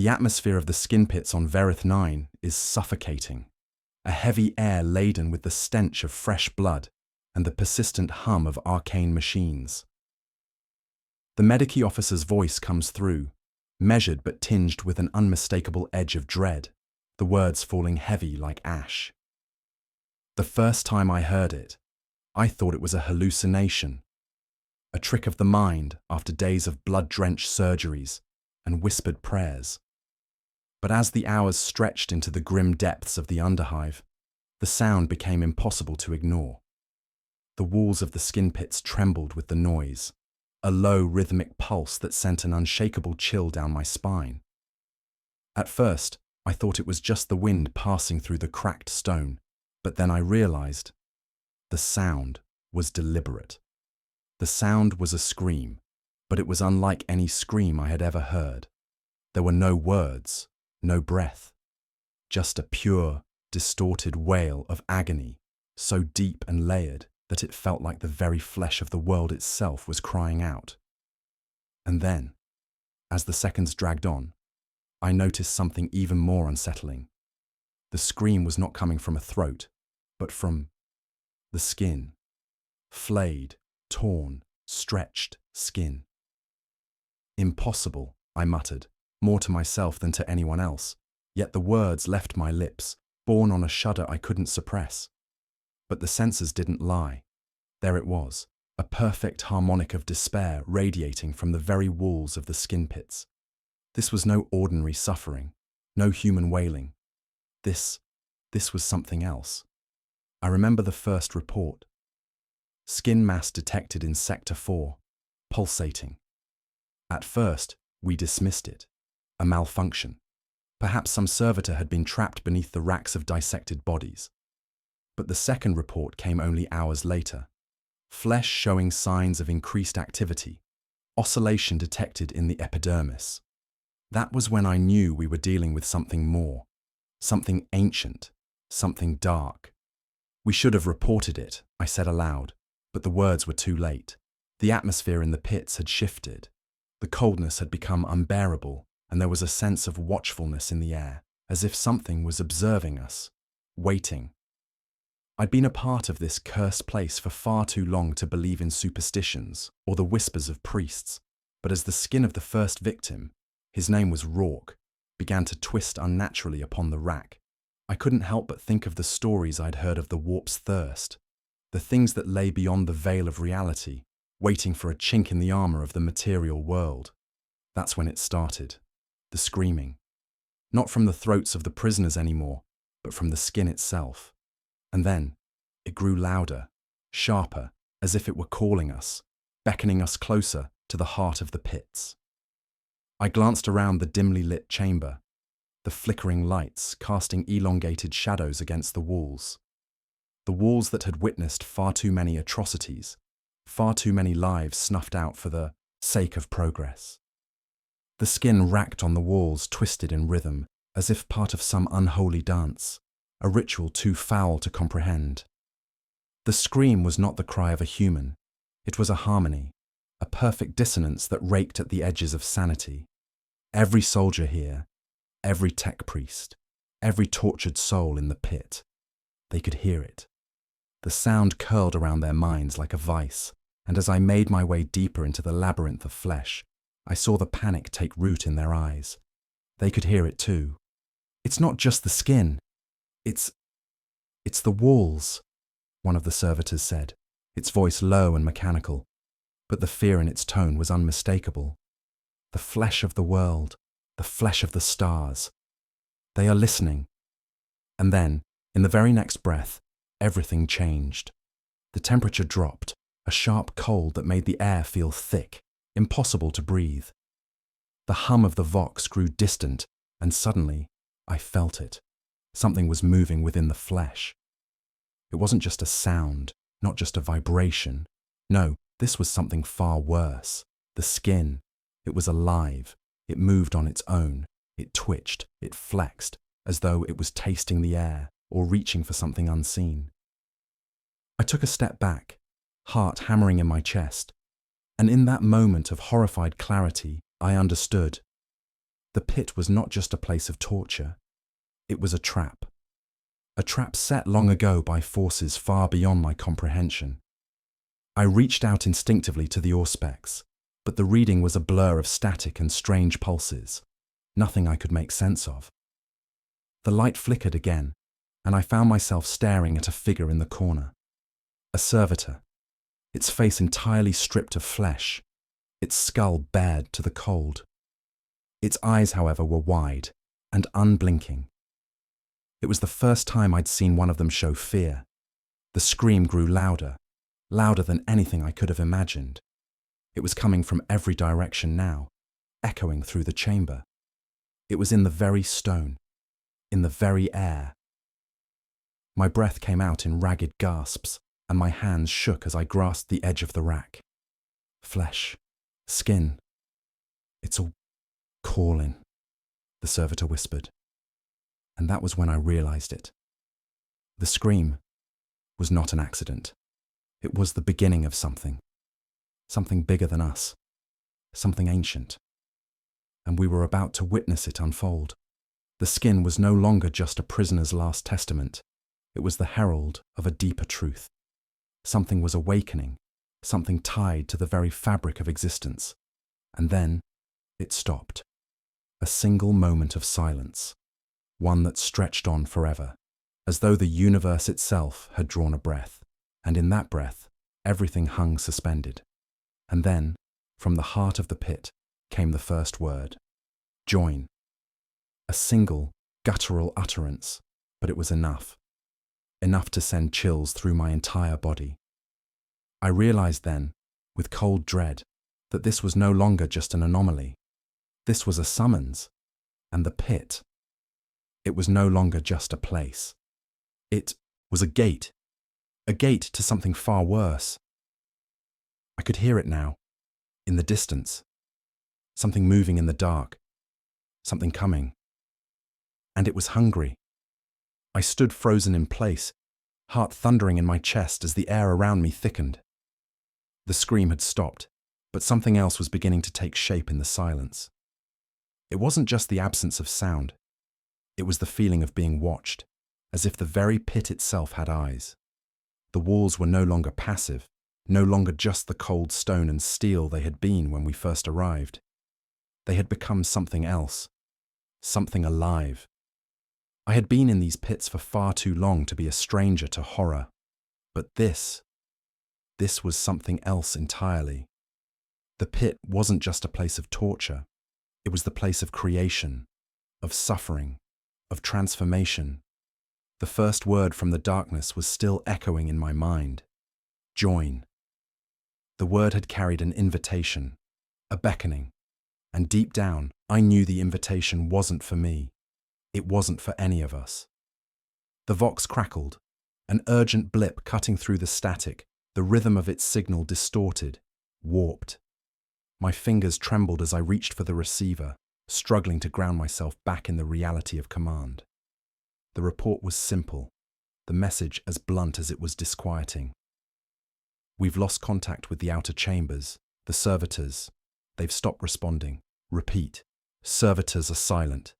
The atmosphere of the skin pits on Verith 9 is suffocating. A heavy air laden with the stench of fresh blood and the persistent hum of arcane machines. The medici officer's voice comes through, measured but tinged with an unmistakable edge of dread, the words falling heavy like ash. The first time I heard it, I thought it was a hallucination, a trick of the mind after days of blood-drenched surgeries and whispered prayers. But as the hours stretched into the grim depths of the underhive, the sound became impossible to ignore. The walls of the skin pits trembled with the noise, a low rhythmic pulse that sent an unshakable chill down my spine. At first, I thought it was just the wind passing through the cracked stone, but then I realized the sound was deliberate. The sound was a scream, but it was unlike any scream I had ever heard. There were no words, no breath, just a pure, distorted wail of agony, so deep and layered that it felt like the very flesh of the world itself was crying out. And then, as the seconds dragged on, I noticed something even more unsettling. The scream was not coming from a throat, but from the skin. Flayed, torn, stretched skin. Impossible, I muttered, more to myself than to anyone else, yet the words left my lips, borne on a shudder I couldn't suppress. But the senses didn't lie. There it was, a perfect harmonic of despair radiating from the very walls of the skin pits. This was no ordinary suffering, no human wailing. This was something else. I remember the first report. Skin mass detected in Sector 4, pulsating. At first, we dismissed it, a malfunction. Perhaps some servitor had been trapped beneath the racks of dissected bodies. But the second report came only hours later. Flesh showing signs of increased activity, oscillation detected in the epidermis. That was when I knew we were dealing with something more, something ancient, something dark. We should have reported it, I said aloud, but the words were too late. The atmosphere in the pits had shifted. The coldness had become unbearable, and there was a sense of watchfulness in the air, as if something was observing us, waiting. I'd been a part of this cursed place for far too long to believe in superstitions or the whispers of priests, but as the skin of the first victim, his name was Rourke, began to twist unnaturally upon the rack, I couldn't help but think of the stories I'd heard of the warp's thirst, the things that lay beyond the veil of reality, waiting for a chink in the armor of the material world. That's when it started, the screaming. Not from the throats of the prisoners anymore, but from the skin itself. And then, it grew louder, sharper, as if it were calling us, beckoning us closer to the heart of the pits. I glanced around the dimly lit chamber, the flickering lights casting elongated shadows against the walls that had witnessed far too many atrocities, far too many lives snuffed out for the sake of progress. The skin racked on the walls twisted in rhythm, as if part of some unholy dance, a ritual too foul to comprehend. The scream was not the cry of a human. It was a harmony, a perfect dissonance that raked at the edges of sanity. Every soldier here, every tech priest, every tortured soul in the pit, they could hear it. The sound curled around their minds like a vice, and as I made my way deeper into the labyrinth of flesh, I saw the panic take root in their eyes. They could hear it too. It's not just the skin. It's the walls, one of the servitors said, its voice low and mechanical, but the fear in its tone was unmistakable. The flesh of the world, the flesh of the stars. They are listening. And then, in the very next breath, everything changed. The temperature dropped, a sharp cold that made the air feel thick, impossible to breathe. The hum of the vox grew distant, and suddenly, I felt it. Something was moving within the flesh. It wasn't just a sound, not just a vibration. No, this was something far worse. The skin. It was alive. It moved on its own. It twitched. It flexed, as though it was tasting the air or reaching for something unseen. I took a step back, heart hammering in my chest, and in that moment of horrified clarity, I understood. The pit was not just a place of torture. It was a trap. A trap set long ago by forces far beyond my comprehension. I reached out instinctively to the auspex, but the reading was a blur of static and strange pulses, nothing I could make sense of. The light flickered again, and I found myself staring at a figure in the corner. A servitor, its face entirely stripped of flesh, its skull bared to the cold. Its eyes, however, were wide and unblinking. It was the first time I'd seen one of them show fear. The scream grew louder, louder than anything I could have imagined. It was coming from every direction now, echoing through the chamber. It was in the very stone, in the very air. My breath came out in ragged gasps, and my hands shook as I grasped the edge of the rack. Flesh, skin, it's all calling, the servitor whispered. And that was when I realized it. The scream was not an accident. It was the beginning of something. Something bigger than us. Something ancient. And we were about to witness it unfold. The skin was no longer just a prisoner's last testament. It was the herald of a deeper truth. Something was awakening, something tied to the very fabric of existence. And then it stopped. A single moment of silence. One that stretched on forever, as though the universe itself had drawn a breath, and in that breath, everything hung suspended. And then, from the heart of the pit, came the first word. Join. A single, guttural utterance, but it was enough. Enough to send chills through my entire body. I realized then, with cold dread, that this was no longer just an anomaly. This was a summons, and the pit. It was no longer just a place. It was a gate to something far worse. I could hear it now, in the distance. Something moving in the dark, something coming. And it was hungry. I stood frozen in place, heart thundering in my chest as the air around me thickened. The scream had stopped, but something else was beginning to take shape in the silence. It wasn't just the absence of sound. It was the feeling of being watched, as if the very pit itself had eyes. The walls were no longer passive, no longer just the cold stone and steel they had been when we first arrived. They had become something else, something alive. I had been in these pits for far too long to be a stranger to horror, but this was something else entirely. The pit wasn't just a place of torture, it was the place of creation, of suffering, of transformation. The first word from the darkness was still echoing in my mind. Join. The word had carried an invitation, a beckoning, and deep down, I knew the invitation wasn't for me. It wasn't for any of us. The vox crackled, an urgent blip cutting through the static, the rhythm of its signal distorted, warped. My fingers trembled as I reached for the receiver, struggling to ground myself back in the reality of command. The report was simple, the message as blunt as it was disquieting. We've lost contact with the outer chambers, the servitors. They've stopped responding. Repeat, servitors are silent.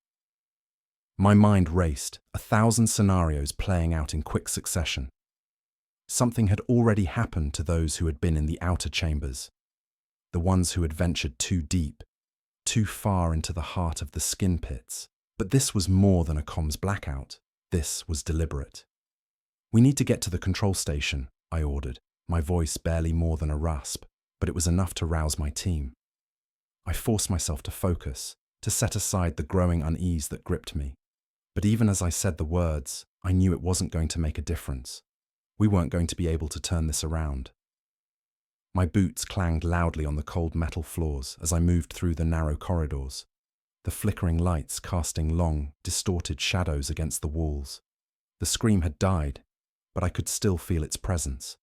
My mind raced, 1,000 scenarios playing out in quick succession. Something had already happened to those who had been in the outer chambers, the ones who had ventured too deep, too far into the heart of the skin pits. But this was more than a comms blackout. This was deliberate. We need to get to the control station, I ordered, my voice barely more than a rasp, but it was enough to rouse my team. I forced myself to focus, to set aside the growing unease that gripped me. But even as I said the words, I knew it wasn't going to make a difference. We weren't going to be able to turn this around. My boots clanged loudly on the cold metal floors as I moved through the narrow corridors, the flickering lights casting long, distorted shadows against the walls. The scream had died, but I could still feel its presence,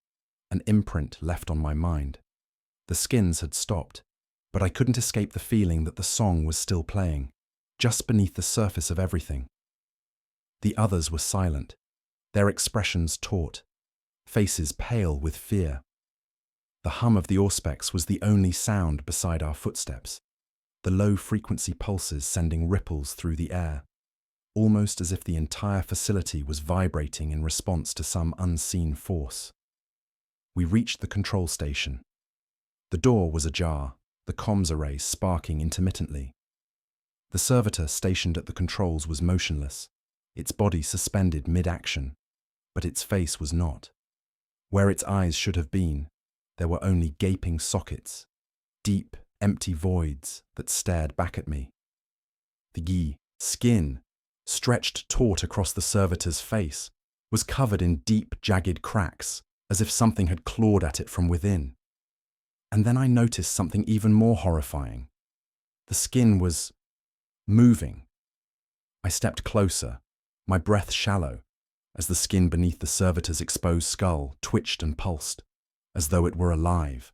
an imprint left on my mind. The skins had stopped, but I couldn't escape the feeling that the song was still playing, just beneath the surface of everything. The others were silent, their expressions taut, faces pale with fear. The hum of the auspex was the only sound beside our footsteps, the low-frequency pulses sending ripples through the air, almost as if the entire facility was vibrating in response to some unseen force. We reached the control station. The door was ajar, the comms array sparking intermittently. The servitor stationed at the controls was motionless, its body suspended mid-action, but its face was not. Where its eyes should have been, there were only gaping sockets, deep, empty voids that stared back at me. The skin, stretched taut across the servitor's face, was covered in deep, jagged cracks, as if something had clawed at it from within. And then I noticed something even more horrifying. The skin was moving. I stepped closer, my breath shallow, as the skin beneath the servitor's exposed skull twitched and pulsed, as though it were alive.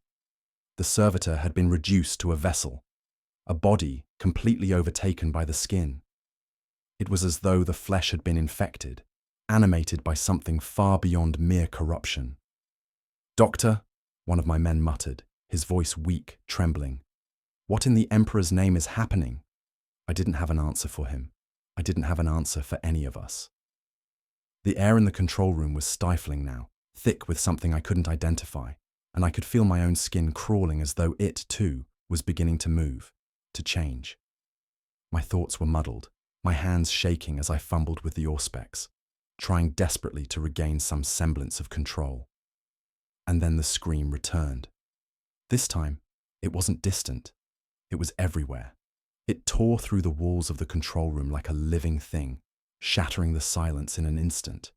The servitor had been reduced to a vessel, a body completely overtaken by the skin. It was as though the flesh had been infected, animated by something far beyond mere corruption. "Doctor," one of my men muttered, his voice weak, trembling. "What in the Emperor's name is happening?" I didn't have an answer for him. I didn't have an answer for any of us. The air in the control room was stifling now, thick with something I couldn't identify, and I could feel my own skin crawling as though it, too, was beginning to move, to change. My thoughts were muddled, my hands shaking as I fumbled with the auspex, trying desperately to regain some semblance of control. And then the scream returned. This time, it wasn't distant. It was everywhere. It tore through the walls of the control room like a living thing, shattering the silence in an instant.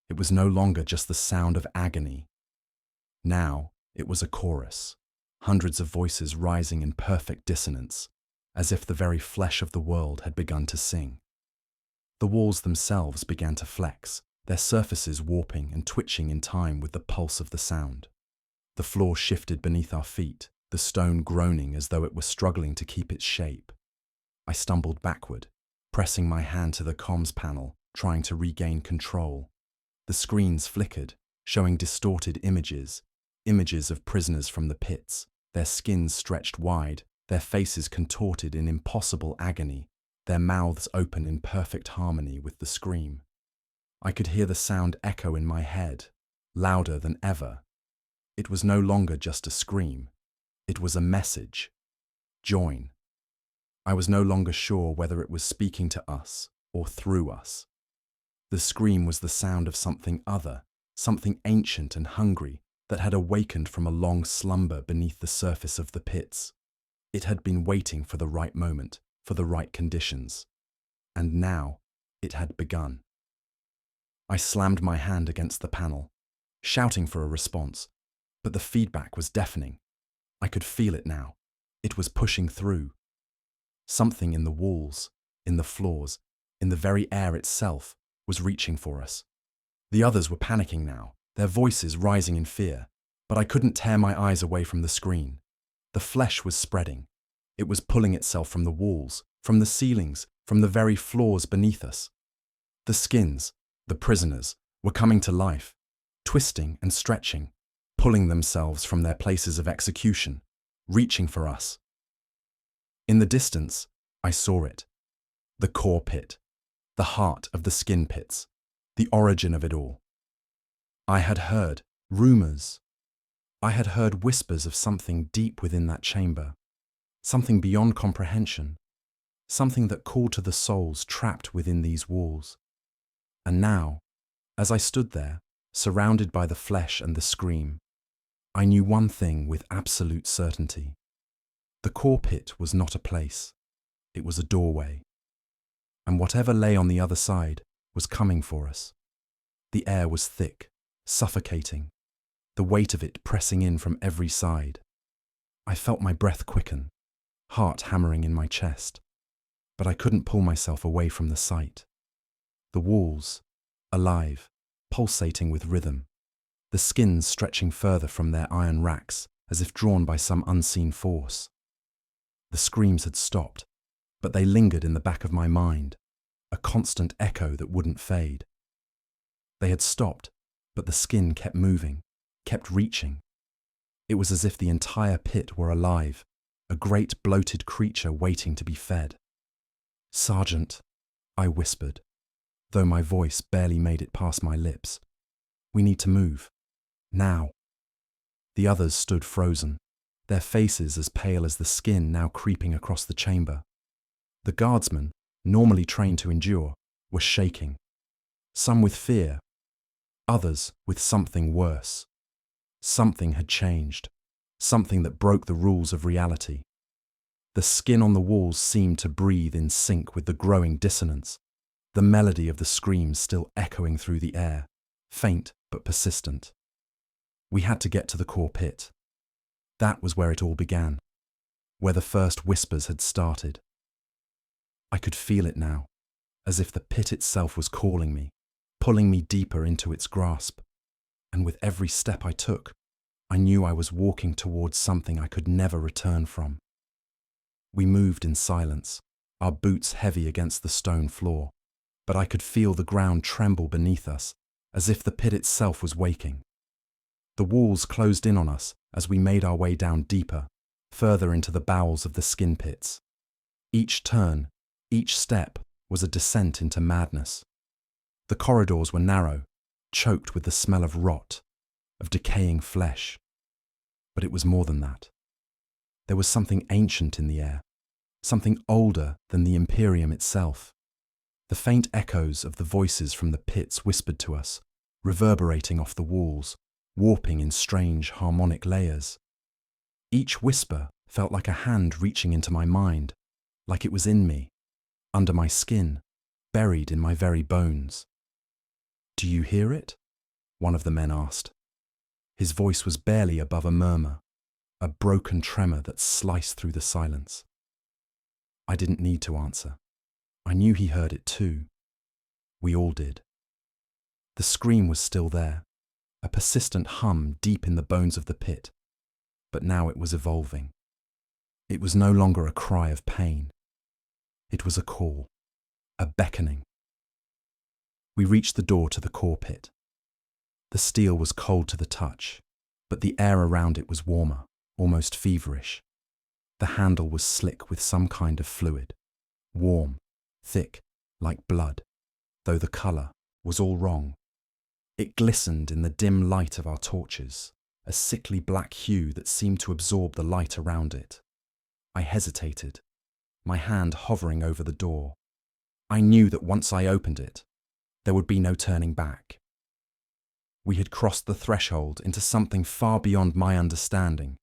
It was no longer just the sound of agony. Now, it was a chorus, hundreds of voices rising in perfect dissonance, as if the very flesh of the world had begun to sing. The walls themselves began to flex, their surfaces warping and twitching in time with the pulse of the sound. The floor shifted beneath our feet, the stone groaning as though it were struggling to keep its shape. I stumbled backward, pressing my hand to the comms panel, trying to regain control. The screens flickered, showing distorted images of prisoners from the pits, their skins stretched wide, their faces contorted in impossible agony, their mouths open in perfect harmony with the scream. I could hear the sound echo in my head, louder than ever. It was no longer just a scream. It was a message. Join. I was no longer sure whether it was speaking to us or through us. The scream was the sound of something other, something ancient and hungry that had awakened from a long slumber beneath the surface of the pits. It had been waiting for the right moment, for the right conditions. And now it had begun. I slammed my hand against the panel, shouting for a response, but the feedback was deafening. I could feel it now. It was pushing through. Something in the walls, in the floors, in the very air itself, was reaching for us. The others were panicking now, their voices rising in fear, but I couldn't tear my eyes away from the screen. The flesh was spreading. It was pulling itself from the walls, from the ceilings, from the very floors beneath us. The skins, the prisoners, were coming to life, twisting and stretching, pulling themselves from their places of execution, reaching for us. In the distance, I saw it. The core pit, the heart of the skin pits, the origin of it all. I had heard rumors. I had heard whispers of something deep within that chamber, something beyond comprehension, something that called to the souls trapped within these walls. And now, as I stood there, surrounded by the flesh and the scream, I knew one thing with absolute certainty. The core pit was not a place. It was a doorway. And whatever lay on the other side was coming for us. The air was thick, suffocating, the weight of it pressing in from every side. I felt my breath quicken, heart hammering in my chest, but I couldn't pull myself away from the sight. The walls, alive, pulsating with rhythm, the skins stretching further from their iron racks as if drawn by some unseen force. The screams had stopped, but they lingered in the back of my mind, a constant echo that wouldn't fade. They had stopped, but the skin kept moving, kept reaching. It was as if the entire pit were alive, a great bloated creature waiting to be fed. "Sergeant," I whispered, though my voice barely made it past my lips. "We need to move. Now." The others stood frozen, their faces as pale as the skin now creeping across the chamber. The guardsmen, normally trained to endure, were shaking, some with fear, others with something worse. Something had changed, something that broke the rules of reality. The skin on the walls seemed to breathe in sync with the growing dissonance, the melody of the screams still echoing through the air, faint but persistent. We had to get to the core pit. That was where it all began, where the first whispers had started. I could feel it now, as if the pit itself was calling me, pulling me deeper into its grasp. And with every step I took, I knew I was walking towards something I could never return from. We moved in silence, our boots heavy against the stone floor, but I could feel the ground tremble beneath us, as if the pit itself was waking. The walls closed in on us as we made our way down deeper, further into the bowels of the skin pits. Each turn, each step, was a descent into madness. The corridors were narrow, choked with the smell of rot, of decaying flesh. But it was more than that. There was something ancient in the air, something older than the Imperium itself. The faint echoes of the voices from the pits whispered to us, reverberating off the walls, warping in strange harmonic layers. Each whisper felt like a hand reaching into my mind, like it was in me, under my skin, buried in my very bones. "Do you hear it?" one of the men asked. His voice was barely above a murmur, a broken tremor that sliced through the silence. I didn't need to answer. I knew he heard it too. We all did. The scream was still there, a persistent hum deep in the bones of the pit, but now it was evolving. It was no longer a cry of pain. It was a call, a beckoning. We reached the door to the core pit. The steel was cold to the touch, but the air around it was warmer, almost feverish. The handle was slick with some kind of fluid, warm, thick, like blood, though the colour was all wrong. It glistened in the dim light of our torches, a sickly black hue that seemed to absorb the light around it. I hesitated, my hand hovering over the door. I knew that once I opened it, there would be no turning back. We had crossed the threshold into something far beyond my understanding,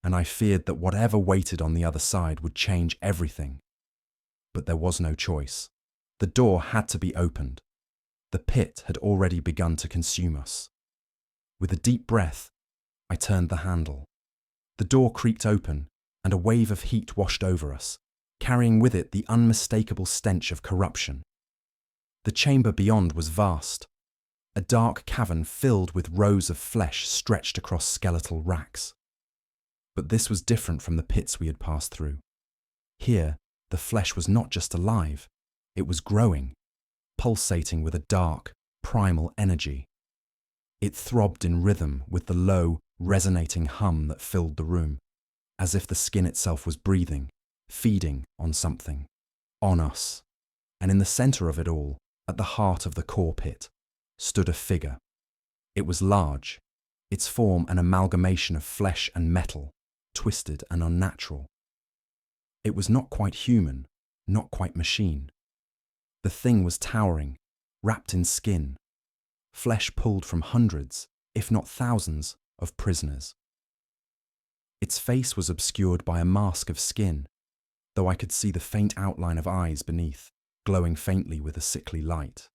and I feared that whatever waited on the other side would change everything. But there was no choice. The door had to be opened. The pit had already begun to consume us. With a deep breath, I turned the handle. The door creaked open, and a wave of heat washed over us, carrying with it the unmistakable stench of corruption. The chamber beyond was vast, a dark cavern filled with rows of flesh stretched across skeletal racks. But this was different from the pits we had passed through. Here, the flesh was not just alive, it was growing, pulsating with a dark, primal energy. It throbbed in rhythm with the low, resonating hum that filled the room, as if the skin itself was breathing, feeding on something, on us. And in the centre of it all, at the heart of the core pit, stood a figure. It was large, its form an amalgamation of flesh and metal, twisted and unnatural. It was not quite human, not quite machine. The thing was towering, wrapped in skin, flesh pulled from hundreds, if not thousands, of prisoners. Its face was obscured by a mask of skin, though I could see the faint outline of eyes beneath, glowing faintly with a sickly light.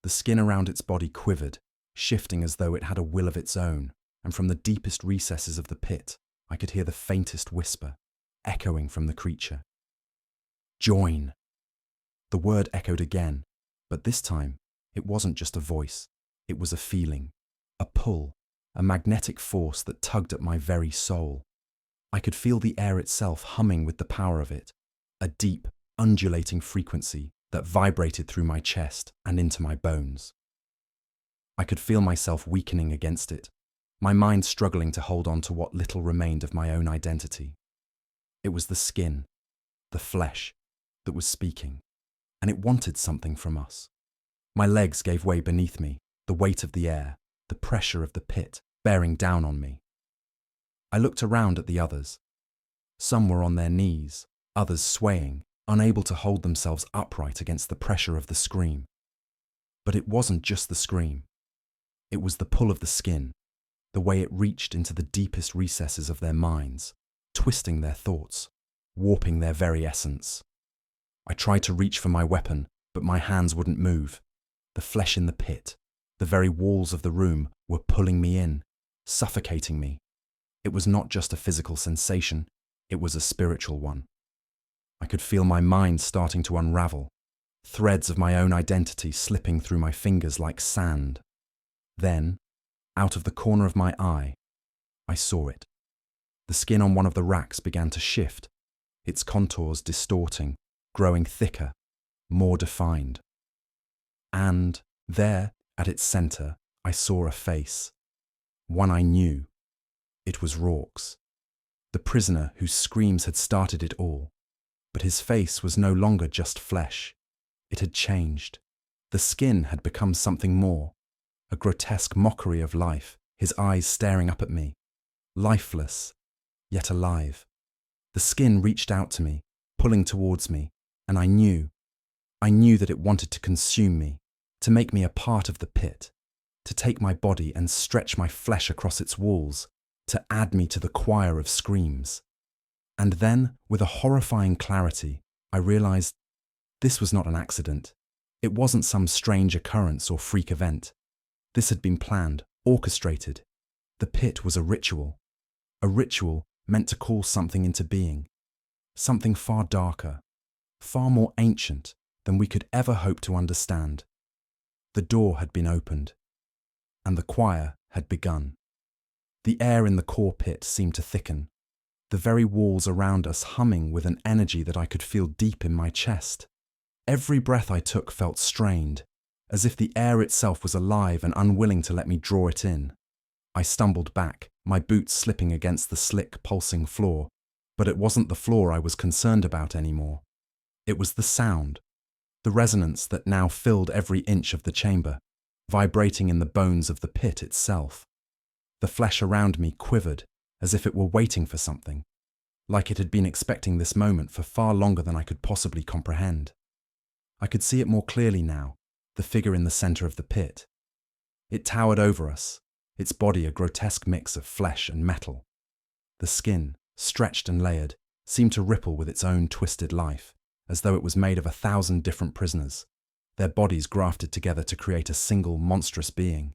The skin around its body quivered, shifting as though it had a will of its own, and from the deepest recesses of the pit, I could hear the faintest whisper, echoing from the creature. "Join!" The word echoed again, but this time it wasn't just a voice, it was a feeling, a pull, a magnetic force that tugged at my very soul. I could feel the air itself humming with the power of it, a deep, undulating frequency that vibrated through my chest and into my bones. I could feel myself weakening against it, my mind struggling to hold on to what little remained of my own identity. It was the skin, the flesh, that was speaking, and it wanted something from us. My legs gave way beneath me, the weight of the air, the pressure of the pit bearing down on me. I looked around at the others. Some were on their knees, others swaying, unable to hold themselves upright against the pressure of the scream. But it wasn't just the scream. It was the pull of the skin, the way it reached into the deepest recesses of their minds, twisting their thoughts, warping their very essence. I tried to reach for my weapon, but my hands wouldn't move. The flesh in the pit, the very walls of the room were pulling me in, suffocating me. It was not just a physical sensation, it was a spiritual one. I could feel my mind starting to unravel, threads of my own identity slipping through my fingers like sand. Then, out of the corner of my eye, I saw it. The skin on one of the racks began to shift, its contours distorting, growing thicker, more defined. And there, at its center, I saw a face. One I knew. It was Rorke's, the prisoner whose screams had started it all. But his face was no longer just flesh. It had changed. The skin had become something more, a grotesque mockery of life, his eyes staring up at me, lifeless, yet alive. The skin reached out to me, pulling towards me, and I knew that it wanted to consume me, to make me a part of the pit, to take my body and stretch my flesh across its walls, to add me to the choir of screams. And then, with a horrifying clarity, I realized this was not an accident. It wasn't some strange occurrence or freak event. This had been planned, orchestrated. The pit was a ritual meant to call something into being, something far darker, far more ancient than we could ever hope to understand. The door had been opened, and the choir had begun. The air in the core pit seemed to thicken, the very walls around us humming with an energy that I could feel deep in my chest. Every breath I took felt strained, as if the air itself was alive and unwilling to let me draw it in. I stumbled back, my boots slipping against the slick, pulsing floor, but it wasn't the floor I was concerned about anymore. It was the sound, the resonance that now filled every inch of the chamber, vibrating in the bones of the pit itself. The flesh around me quivered, as if it were waiting for something, like it had been expecting this moment for far longer than I could possibly comprehend. I could see it more clearly now, the figure in the center of the pit. It towered over us, its body a grotesque mix of flesh and metal. The skin, stretched and layered, seemed to ripple with its own twisted life, as though it was made of 1,000 different prisoners, their bodies grafted together to create a single monstrous being.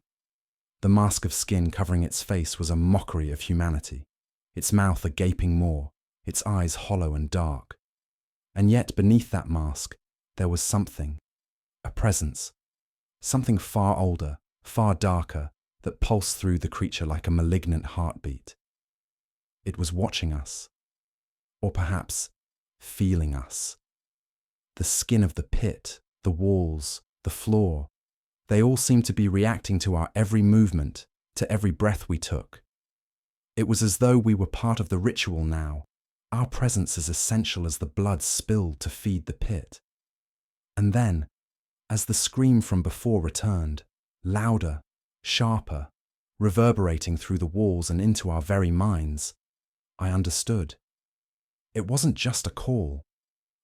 The mask of skin covering its face was a mockery of humanity, its mouth a gaping maw, its eyes hollow and dark. And yet beneath that mask, there was something, a presence, something far older, far darker, that pulsed through the creature like a malignant heartbeat. It was watching us, or perhaps feeling us. The skin of the pit, the walls, the floor, they all seemed to be reacting to our every movement, to every breath we took. It was as though we were part of the ritual now, our presence as essential as the blood spilled to feed the pit. And then, as the scream from before returned, louder, sharper, reverberating through the walls and into our very minds, I understood. It wasn't just a call.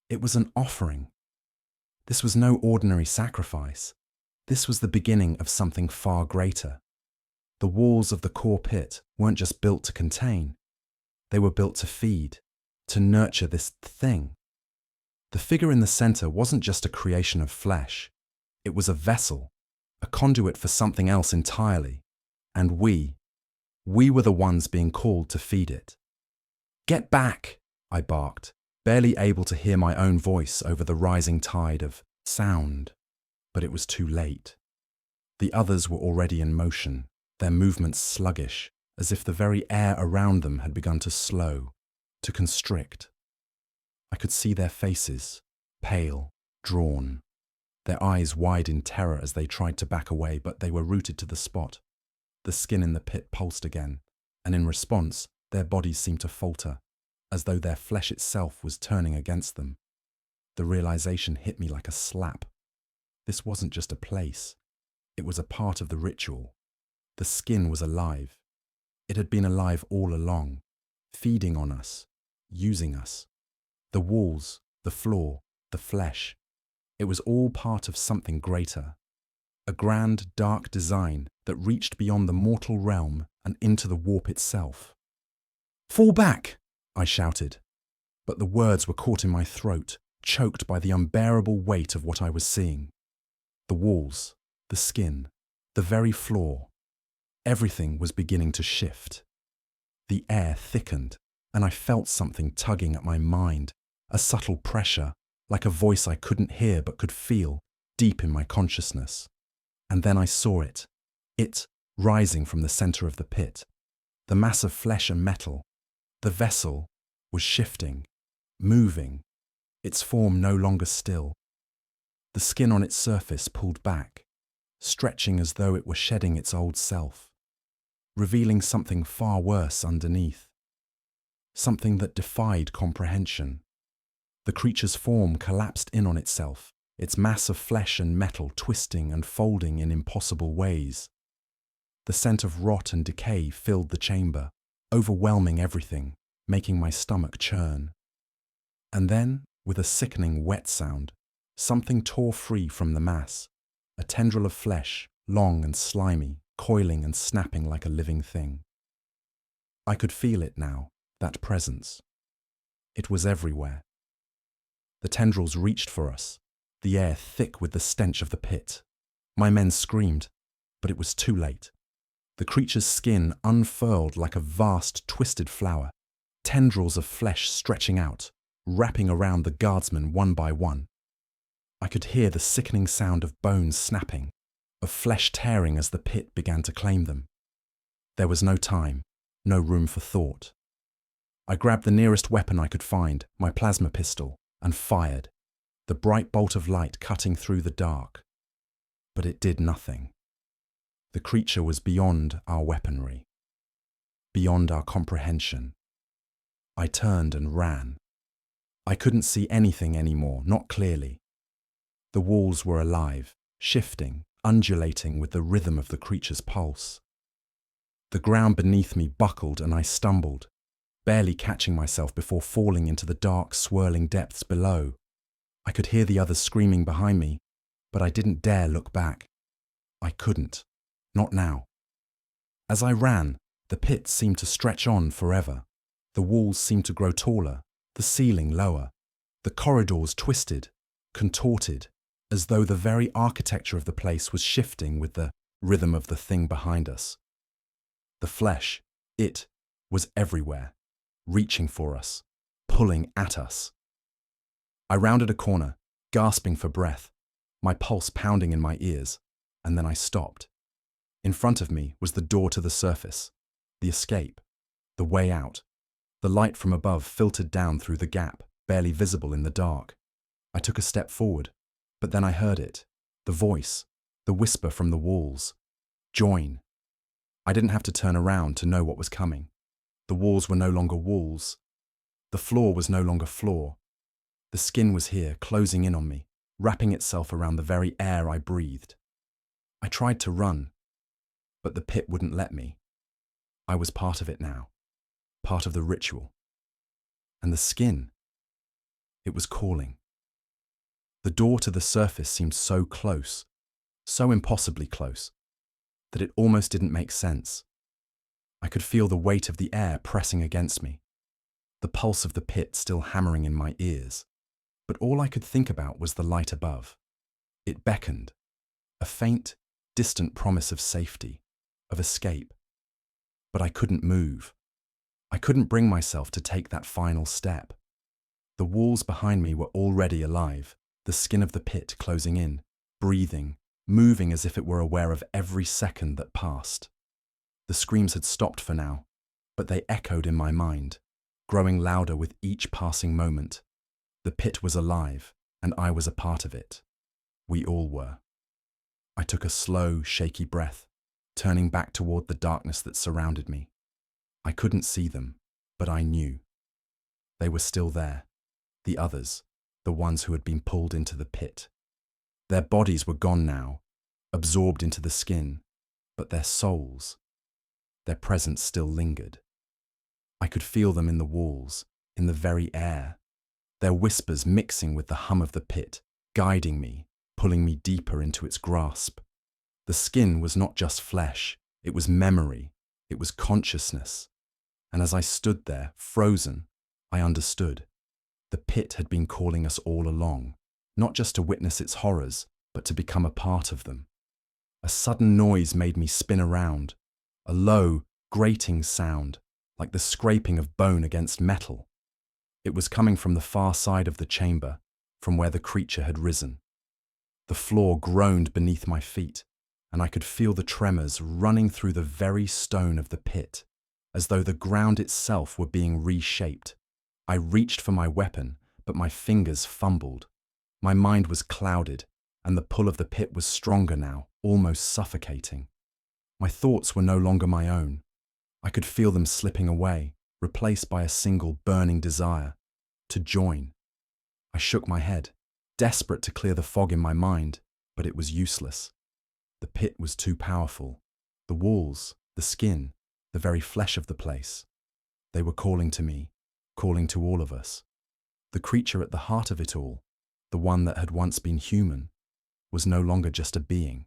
It was an offering. This was no ordinary sacrifice. This was the beginning of something far greater. The walls of the core pit weren't just built to contain. They were built to feed, to nurture this thing. The figure in the center wasn't just a creation of flesh. It was a vessel, a conduit for something else entirely. And we were the ones being called to feed it. "Get back!" I barked, barely able to hear my own voice over the rising tide of sound. But it was too late. The others were already in motion, their movements sluggish, as if the very air around them had begun to slow, to constrict. I could see their faces, pale, drawn, their eyes wide in terror as they tried to back away, but they were rooted to the spot. The skin in the pit pulsed again, and in response, their bodies seemed to falter, as though their flesh itself was turning against them. The realization hit me like a slap. This wasn't just a place. It was a part of the ritual. The skin was alive. It had been alive all along, feeding on us, using us. The walls, the floor, the flesh. It was all part of something greater. A grand, dark design that reached beyond the mortal realm and into the warp itself. "Fall back!" I shouted, but the words were caught in my throat, choked by the unbearable weight of what I was seeing. The walls, the skin, the very floor. Everything was beginning to shift. The air thickened, and I felt something tugging at my mind, a subtle pressure, like a voice I couldn't hear but could feel, deep in my consciousness. And then I saw it rising from the center of the pit. The mass of flesh and metal. The vessel was shifting, moving, its form no longer still. The skin on its surface pulled back, stretching as though it were shedding its old self, revealing something far worse underneath. Something that defied comprehension. The creature's form collapsed in on itself, its mass of flesh and metal twisting and folding in impossible ways. The scent of rot and decay filled the chamber, overwhelming everything, making my stomach churn. And then, with a sickening wet sound, something tore free from the mass, a tendril of flesh, long and slimy, coiling and snapping like a living thing. I could feel it now, that presence. It was everywhere. The tendrils reached for us, the air thick with the stench of the pit. My men screamed, but it was too late. The creature's skin unfurled like a vast, twisted flower, tendrils of flesh stretching out, wrapping around the guardsmen one by one. I could hear the sickening sound of bones snapping, of flesh tearing as the pit began to claim them. There was no time, no room for thought. I grabbed the nearest weapon I could find, my plasma pistol, and fired, the bright bolt of light cutting through the dark. But it did nothing. The creature was beyond our weaponry, beyond our comprehension. I turned and ran. I couldn't see anything anymore, not clearly. The walls were alive, shifting, undulating with the rhythm of the creature's pulse. The ground beneath me buckled and I stumbled, barely catching myself before falling into the dark, swirling depths below. I could hear the others screaming behind me, but I didn't dare look back. I couldn't. Not now. As I ran, the pit seemed to stretch on forever. The walls seemed to grow taller, the ceiling lower. The corridors twisted, contorted, as though the very architecture of the place was shifting with the rhythm of the thing behind us. The flesh, it, was everywhere, reaching for us, pulling at us. I rounded a corner, gasping for breath, my pulse pounding in my ears, and then I stopped. In front of me was the door to the surface, the escape, the way out. The light from above filtered down through the gap, barely visible in the dark. I took a step forward, but then I heard it, the voice, the whisper from the walls. Join. I didn't have to turn around to know what was coming. The walls were no longer walls. The floor was no longer floor. The skin was here, closing in on me, wrapping itself around the very air I breathed. I tried to run, but the pit wouldn't let me. I was part of it now, part of the ritual. And the skin, it was calling. The door to the surface seemed so close, so impossibly close, that it almost didn't make sense. I could feel the weight of the air pressing against me, the pulse of the pit still hammering in my ears. But all I could think about was the light above. It beckoned, a faint, distant promise of safety, of escape. But I couldn't move. I couldn't bring myself to take that final step. The walls behind me were already alive, the skin of the pit closing in, breathing, moving as if it were aware of every second that passed. The screams had stopped for now, but they echoed in my mind, growing louder with each passing moment. The pit was alive, and I was a part of it. We all were. I took a slow, shaky breath, turning back toward the darkness that surrounded me. I couldn't see them, but I knew. They were still there. The others, the ones who had been pulled into the pit. Their bodies were gone now, absorbed into the skin, but their souls, their presence still lingered. I could feel them in the walls, in the very air, their whispers mixing with the hum of the pit, guiding me, pulling me deeper into its grasp. The skin was not just flesh, it was memory, it was consciousness. And as I stood there, frozen, I understood. The pit had been calling us all along, not just to witness its horrors, but to become a part of them. A sudden noise made me spin around, a low, grating sound, like the scraping of bone against metal. It was coming from the far side of the chamber, from where the creature had risen. The floor groaned beneath my feet, and I could feel the tremors running through the very stone of the pit, as though the ground itself were being reshaped. I reached for my weapon, but my fingers fumbled. My mind was clouded, and the pull of the pit was stronger now, almost suffocating. My thoughts were no longer my own. I could feel them slipping away, replaced by a single burning desire to join. I shook my head, desperate to clear the fog in my mind, but it was useless. The pit was too powerful. The walls, the skin, the very flesh of the place. They were calling to me, calling to all of us. The creature at the heart of it all, the one that had once been human, was no longer just a being.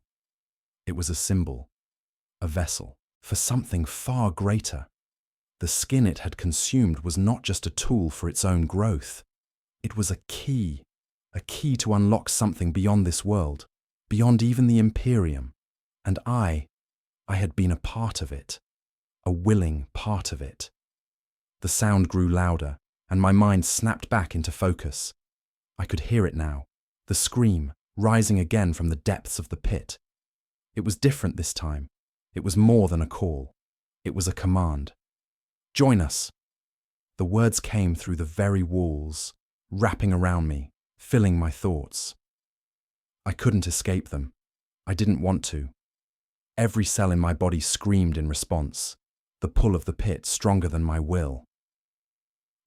It was a symbol, a vessel, for something far greater. The skin it had consumed was not just a tool for its own growth. It was a key to unlock something beyond this world, beyond even the Imperium. And I had been a part of it, a willing part of it. The sound grew louder, and my mind snapped back into focus. I could hear it now, the scream rising again from the depths of the pit. It was different this time. It was more than a call. It was a command. Join us. The words came through the very walls, wrapping around me, filling my thoughts. I couldn't escape them. I didn't want to. Every cell in my body screamed in response, the pull of the pit stronger than my will.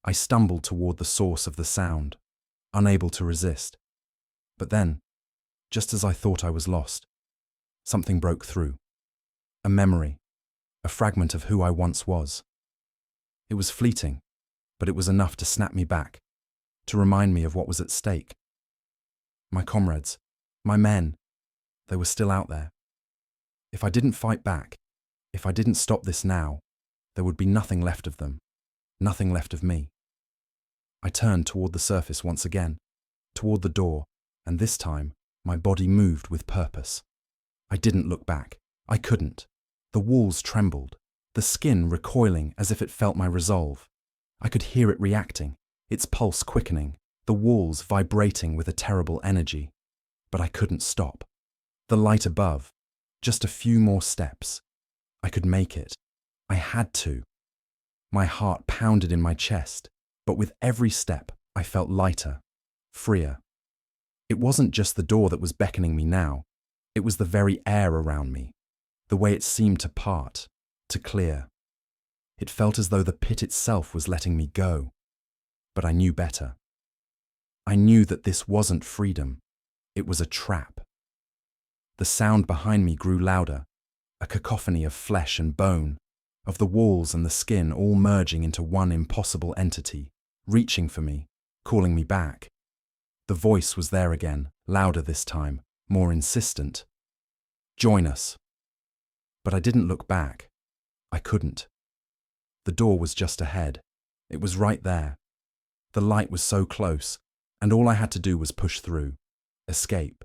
I stumbled toward the source of the sound, unable to resist. But then, just as I thought I was lost, something broke through. A memory, a fragment of who I once was. It was fleeting, but it was enough to snap me back, to remind me of what was at stake. My comrades, my men, they were still out there. If I didn't fight back, if I didn't stop this now, there would be nothing left of them, nothing left of me. I turned toward the surface once again, toward the door, and this time my body moved with purpose. I didn't look back. I couldn't. The walls trembled, the skin recoiling as if it felt my resolve. I could hear it reacting, its pulse quickening, the walls vibrating with a terrible energy. But I couldn't stop. The light above, just a few more steps. I could make it. I had to. My heart pounded in my chest, but with every step I felt lighter, freer. It wasn't just the door that was beckoning me now. It was the very air around me, the way it seemed to part, to clear. It felt as though the pit itself was letting me go. But I knew better. I knew that this wasn't freedom. It was a trap. The sound behind me grew louder, a cacophony of flesh and bone, of the walls and the skin all merging into one impossible entity, reaching for me, calling me back. The voice was there again, louder this time, more insistent. Join us. But I didn't look back. I couldn't. The door was just ahead. It was right there. The light was so close, and all I had to do was push through. Escape.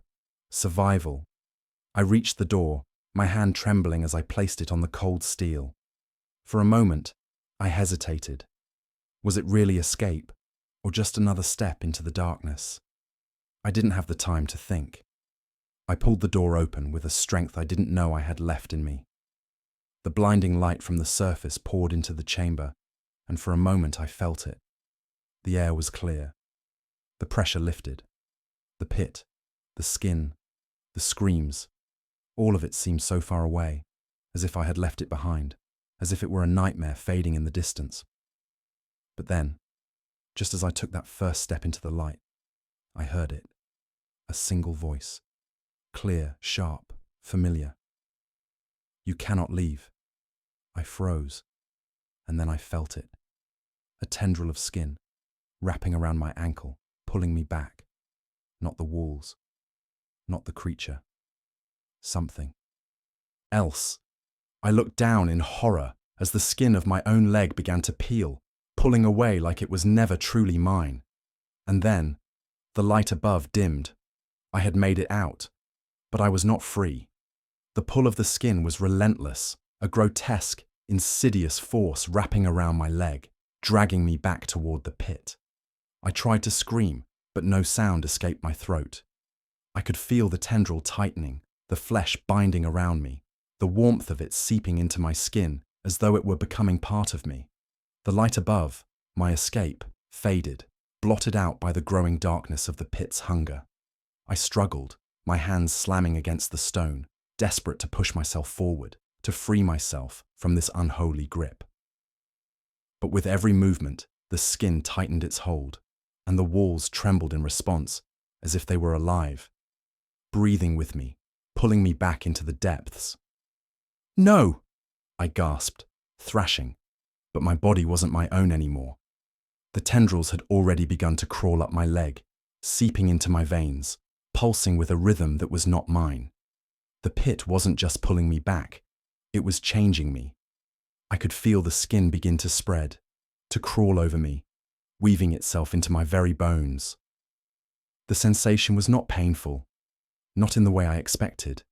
Survival. I reached the door, my hand trembling as I placed it on the cold steel. For a moment, I hesitated. Was it really escape, or just another step into the darkness? I didn't have the time to think. I pulled the door open with a strength I didn't know I had left in me. The blinding light from the surface poured into the chamber, and for a moment I felt it. The air was clear. The pressure lifted. The pit, the skin, the screams, all of it seemed so far away, as if I had left it behind, as if it were a nightmare fading in the distance. But then, Just as I took that first step into the light, I heard it. A single voice. Clear, sharp, familiar. You cannot leave. I froze, and then I felt it. A tendril of skin, wrapping around my ankle, pulling me back. Not the walls. Not the creature. Something else. I looked down in horror as the skin of my own leg began to peel, pulling away like it was never truly mine. And then, the light above dimmed. I had made it out, but I was not free. The pull of the skin was relentless, a grotesque, insidious force wrapping around my leg, dragging me back toward the pit. I tried to scream, but no sound escaped my throat. I could feel the tendril tightening, the flesh binding around me, the warmth of it seeping into my skin as though it were becoming part of me. The light above, my escape, faded, blotted out by the growing darkness of the pit's hunger. I struggled, my hands slamming against the stone, desperate to push myself forward, to free myself from this unholy grip. But with every movement, the skin tightened its hold, and the walls trembled in response, as if they were alive, breathing with me, pulling me back into the depths. "No!" I gasped, thrashing, but my body wasn't my own anymore. The tendrils had already begun to crawl up my leg, seeping into my veins, pulsing with a rhythm that was not mine. The pit wasn't just pulling me back, it was changing me. I could feel the skin begin to spread, to crawl over me, weaving itself into my very bones. The sensation was not painful, not in the way I expected.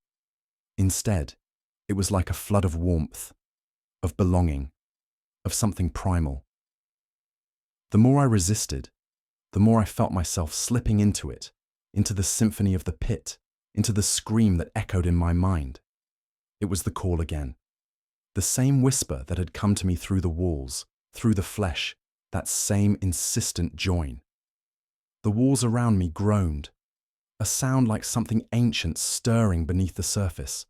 Instead, it was like a flood of warmth, of belonging, of something primal. The more I resisted, the more I felt myself slipping into it, into the symphony of the pit, into the scream that echoed in my mind. It was the call again. The same whisper that had come to me through the walls, through the flesh, that same insistent join. The walls around me groaned, a sound like something ancient stirring beneath the surface,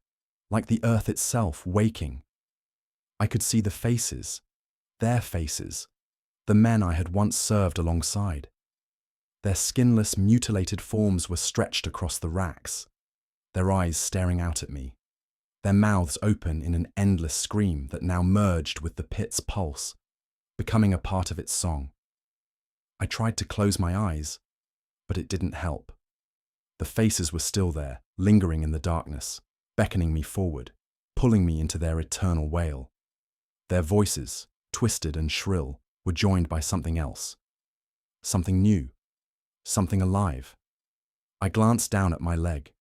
like the earth itself waking. I could see the faces, their faces, the men I had once served alongside. Their skinless, mutilated forms were stretched across the racks, their eyes staring out at me, their mouths open in an endless scream that now merged with the pit's pulse, becoming a part of its song. I tried to close my eyes, but it didn't help. The faces were still there, lingering in the darkness, beckoning me forward, pulling me into their eternal wail. Their voices, twisted and shrill, were joined by something else. Something new. Something alive. I glanced down at my leg.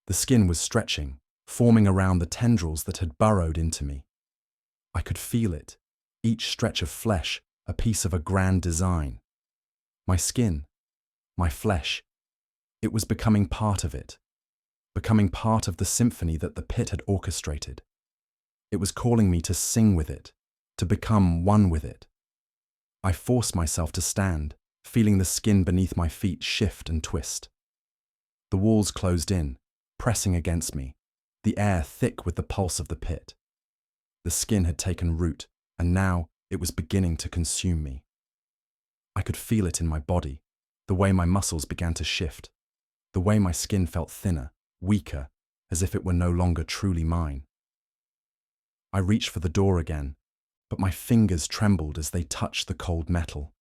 The skin was stretching, forming around the tendrils that had burrowed into me. I could feel it, each stretch of flesh a piece of a grand design. My skin, my flesh, it was becoming part of it, becoming part of the symphony that the pit had orchestrated. It was calling me to sing with it, to become one with it. I forced myself to stand, feeling the skin beneath my feet shift and twist. The walls closed in, pressing against me, the air thick with the pulse of the pit. The skin had taken root, and now it was beginning to consume me. I could feel it in my body, the way my muscles began to shift, the way my skin felt thinner, weaker, as if it were no longer truly mine. I reached for the door again, but my fingers trembled as they touched the cold metal.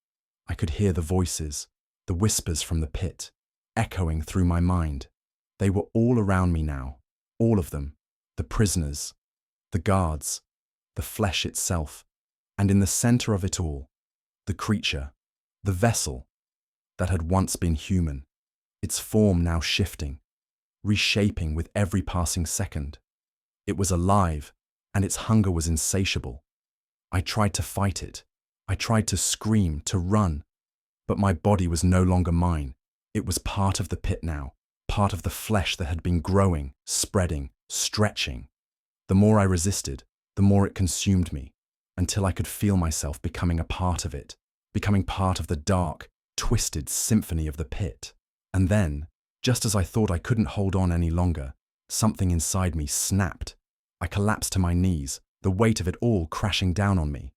I could hear the voices, the whispers from the pit, echoing through my mind. They were all around me now, all of them, the prisoners, the guards, the flesh itself, and in the center of it all, the creature, the vessel that had once been human, its form now shifting, reshaping with every passing second. It was alive, and its hunger was insatiable. I tried to fight it. I tried to scream, to run, but my body was no longer mine. It was part of the pit now, part of the flesh that had been growing, spreading, stretching. The more I resisted, the more it consumed me, until I could feel myself becoming a part of it, becoming part of the dark, twisted symphony of the pit. And then, just as I thought I couldn't hold on any longer, something inside me snapped. I collapsed to my knees, the weight of it all crashing down on me.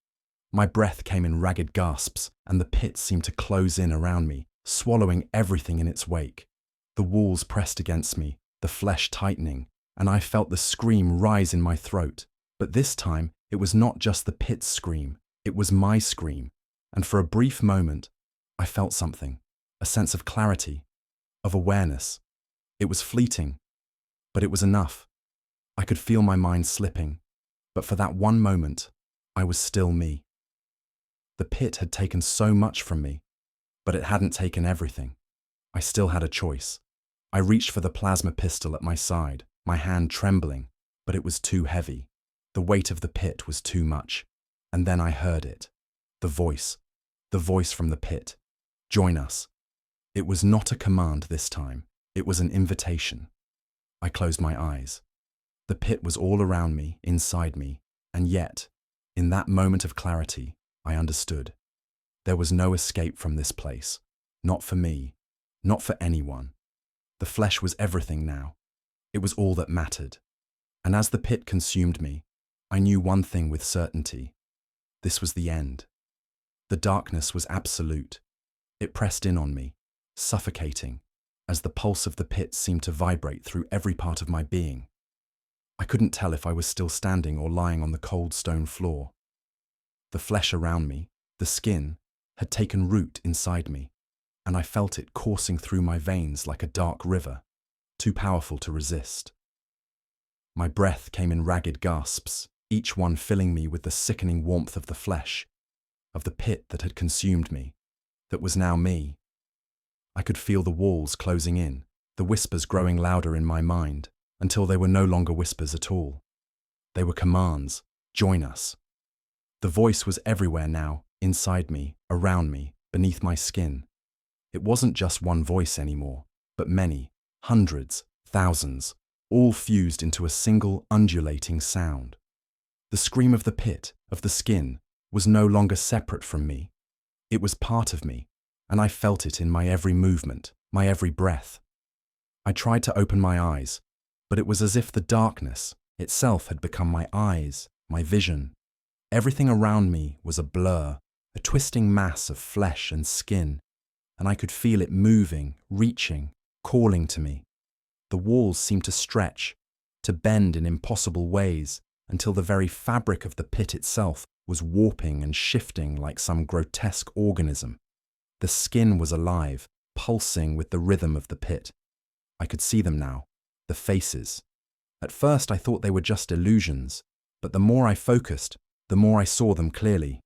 My breath came in ragged gasps, and the pit seemed to close in around me, swallowing everything in its wake. The walls pressed against me, the flesh tightening, and I felt the scream rise in my throat. But this time, it was not just the pit's scream, it was my scream. And for a brief moment, I felt something, a sense of clarity, of awareness. It was fleeting, but it was enough. I could feel my mind slipping, but for that one moment, I was still me. The pit had taken so much from me, but it hadn't taken everything. I still had a choice. I reached for the plasma pistol at my side, my hand trembling, but it was too heavy. The weight of the pit was too much. And then I heard it. The voice from the pit. Join us. It was not a command this time. It was an invitation. I closed my eyes. The pit was all around me, inside me, and yet, in that moment of clarity, I understood. There was no escape from this place. Not for me. Not for anyone. The flesh was everything now. It was all that mattered. And as the pit consumed me, I knew one thing with certainty. This was the end. The darkness was absolute. It pressed in on me, suffocating, as the pulse of the pit seemed to vibrate through every part of my being. I couldn't tell if I was still standing or lying on the cold stone floor. The flesh around me, the skin, had taken root inside me, and I felt it coursing through my veins like a dark river, too powerful to resist. My breath came in ragged gasps, each one filling me with the sickening warmth of the flesh, of the pit that had consumed me, that was now me. I could feel the walls closing in, the whispers growing louder in my mind, until they were no longer whispers at all. They were commands. Join us. The voice was everywhere now, inside me, around me, beneath my skin. It wasn't just one voice anymore, but many, hundreds, thousands, all fused into a single undulating sound. The scream of the pit, of the skin, was no longer separate from me. It was part of me, and I felt it in my every movement, my every breath. I tried to open my eyes, but it was as if the darkness itself had become my eyes, my vision. Everything around me was a blur, a twisting mass of flesh and skin, and I could feel it moving, reaching, calling to me. The walls seemed to stretch, to bend in impossible ways, until the very fabric of the pit itself was warping and shifting like some grotesque organism. The skin was alive, pulsing with the rhythm of the pit. I could see them now, the faces. At first I thought they were just illusions, but the more I focused, the more I saw them clearly.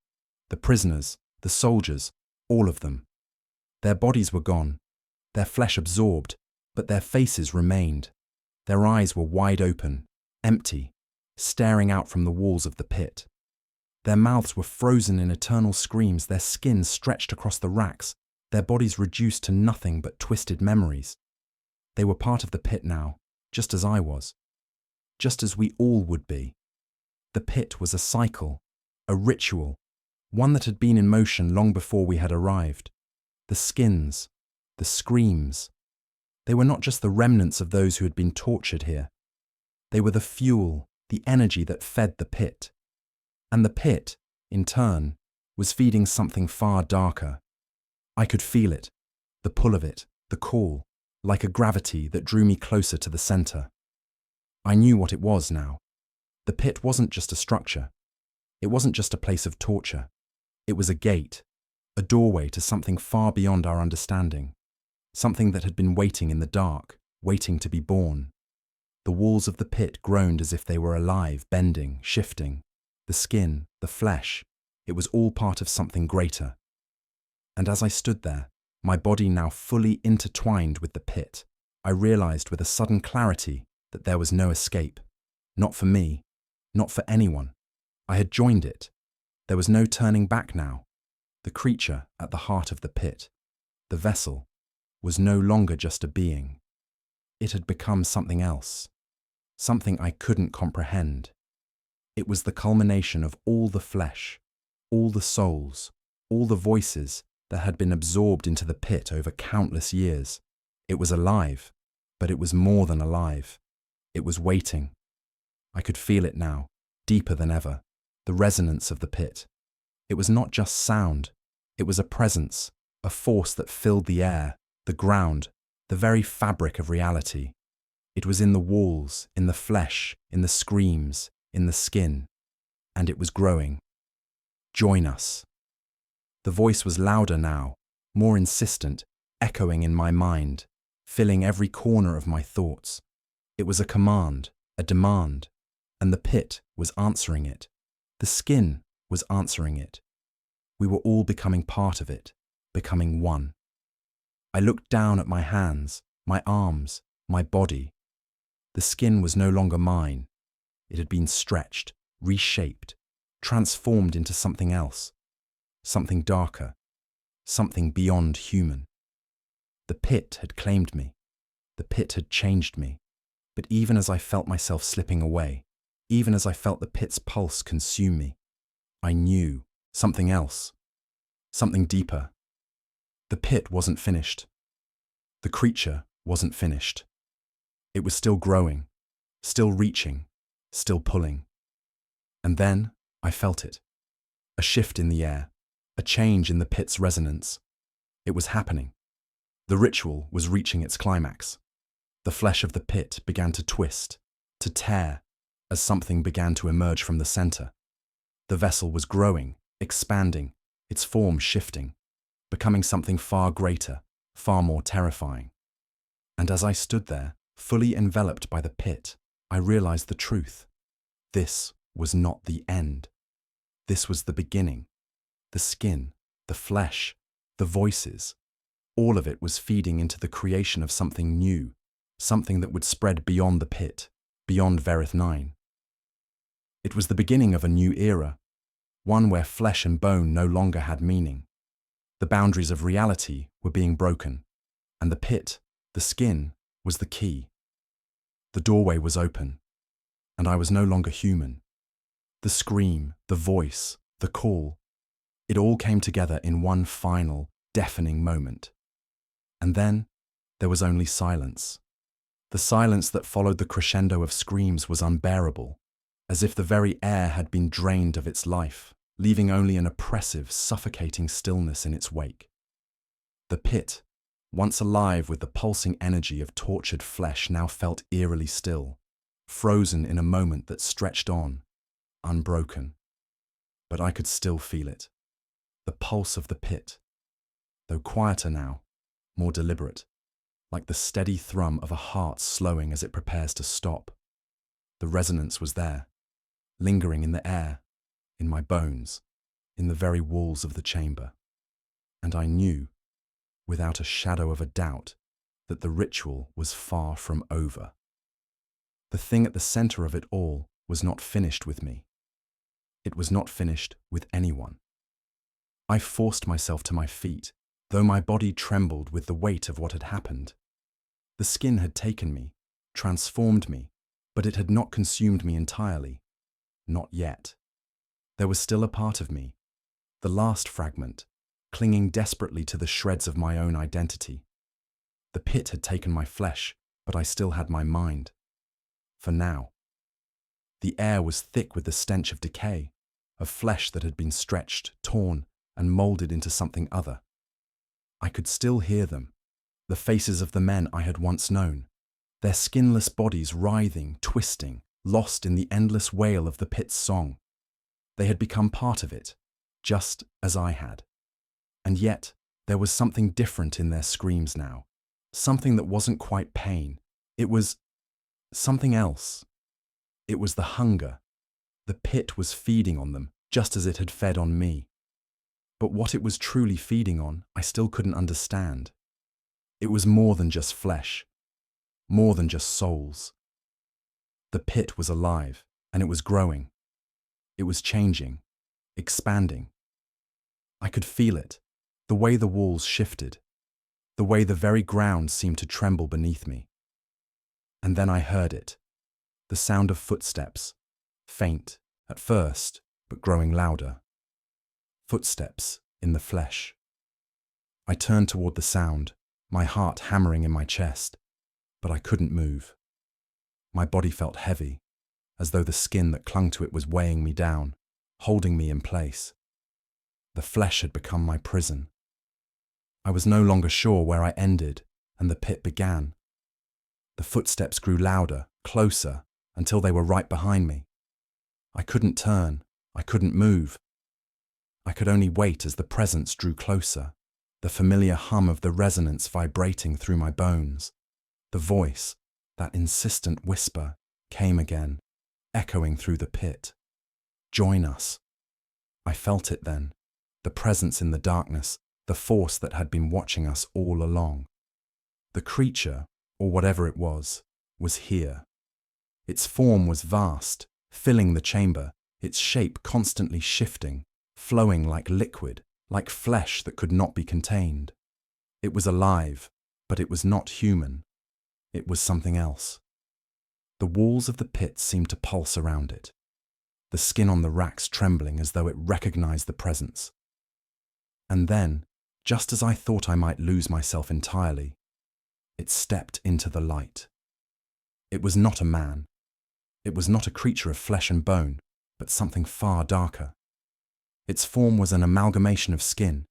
The prisoners, the soldiers, all of them. Their bodies were gone, their flesh absorbed, but their faces remained. Their eyes were wide open, empty, staring out from the walls of the pit. Their mouths were frozen in eternal screams, their skin stretched across the racks, their bodies reduced to nothing but twisted memories. They were part of the pit now, just as I was, just as we all would be. The pit was a cycle, a ritual, one that had been in motion long before we had arrived. The skins, the screams, they were not just the remnants of those who had been tortured here. They were the fuel, the energy that fed the pit. And the pit, in turn, was feeding something far darker. I could feel it, the pull of it, the call, like a gravity that drew me closer to the center. I knew what it was now. The pit wasn't just a structure. It wasn't just a place of torture. It was a gate, a doorway to something far beyond our understanding, something that had been waiting in the dark, waiting to be born. The walls of the pit groaned as if they were alive, bending, shifting. The skin, the flesh, it was all part of something greater. And as I stood there, my body now fully intertwined with the pit, I realized with a sudden clarity that there was no escape. Not for me, not for anyone. I had joined it. There was no turning back now. The creature at the heart of the pit, the vessel, was no longer just a being. It had become something else, something I couldn't comprehend. It was the culmination of all the flesh, all the souls, all the voices that had been absorbed into the pit over countless years. It was alive, but it was more than alive. It was waiting. I could feel it now, deeper than ever, the resonance of the pit. It was not just sound. It was a presence, a force that filled the air, the ground, the very fabric of reality. It was in the walls, in the flesh, in the screams, in the skin. And it was growing. Join us. The voice was louder now, more insistent, echoing in my mind, filling every corner of my thoughts. It was a command, a demand, and the pit was answering it. The skin was answering it. We were all becoming part of it, becoming one. I looked down at my hands, my arms, my body. The skin was no longer mine. It had been stretched, reshaped, transformed into something else, something darker, something beyond human. The pit had claimed me. The pit had changed me. But even as I felt myself slipping away, even as I felt the pit's pulse consume me, I knew something else, something deeper. The pit wasn't finished. The creature wasn't finished. It was still growing, still reaching, still pulling. And then I felt it. A shift in the air, a change in the pit's resonance. It was happening. The ritual was reaching its climax. The flesh of the pit began to twist, to tear, as something began to emerge from the center. The vessel was growing, expanding, its form shifting, becoming something far greater, far more terrifying. And as I stood there, fully enveloped by the pit, I realized the truth. This was not the end. This was the beginning. The skin, the flesh, the voices, all of it was feeding into the creation of something new, something that would spread beyond the pit, beyond Verith 9. It was the beginning of a new era, one where flesh and bone no longer had meaning. The boundaries of reality were being broken, and the pit, the skin, was the key. The doorway was open, and I was no longer human. The scream, the voice, the call, it all came together in one final, deafening moment. And then there was only silence. The silence that followed the crescendo of screams was unbearable, as if the very air had been drained of its life, leaving only an oppressive, suffocating stillness in its wake. The pit, once alive with the pulsing energy of tortured flesh, now felt eerily still, frozen in a moment that stretched on, unbroken. But I could still feel it. The pulse of the pit, though quieter now, more deliberate, like the steady thrum of a heart slowing as it prepares to stop. The resonance was there, lingering in the air, in my bones, in the very walls of the chamber. And I knew, without a shadow of a doubt, that the ritual was far from over. The thing at the center of it all was not finished with me. It was not finished with anyone. I forced myself to my feet, though my body trembled with the weight of what had happened. The skin had taken me, transformed me, but it had not consumed me entirely. Not yet. There was still a part of me, the last fragment, clinging desperately to the shreds of my own identity. The pit had taken my flesh, but I still had my mind. For now. The air was thick with the stench of decay, of flesh that had been stretched, torn, and molded into something other. I could still hear them, the faces of the men I had once known, their skinless bodies writhing, twisting, lost in the endless wail of the pit's song. They had become part of it, just as I had. And yet, there was something different in their screams now, something that wasn't quite pain. It was something else. It was the hunger. The pit was feeding on them, just as it had fed on me. But what it was truly feeding on, I still couldn't understand. It was more than just flesh, more than just souls. The pit was alive, and it was growing. It was changing, expanding. I could feel it, the way the walls shifted, the way the very ground seemed to tremble beneath me. And then I heard it, the sound of footsteps, faint at first, but growing louder. Footsteps in the flesh. I turned toward the sound, my heart hammering in my chest, but I couldn't move. My body felt heavy, as though the skin that clung to it was weighing me down, holding me in place. The flesh had become my prison. I was no longer sure where I ended and the pit began. The footsteps grew louder, closer, until they were right behind me. I couldn't turn. I couldn't move. I could only wait as the presence drew closer, the familiar hum of the resonance vibrating through my bones. The voice, that insistent whisper, came again, echoing through the pit. Join us. I felt it then, the presence in the darkness, the force that had been watching us all along. The creature, or whatever it was here. Its form was vast, filling the chamber, its shape constantly shifting, flowing like liquid, like flesh that could not be contained. It was alive, but it was not human. It was something else. The walls of the pit seemed to pulse around it, the skin on the racks trembling as though it recognized the presence. And then, just as I thought I might lose myself entirely, it stepped into the light. It was not a man. It was not a creature of flesh and bone, but something far darker. Its form was an amalgamation of skin.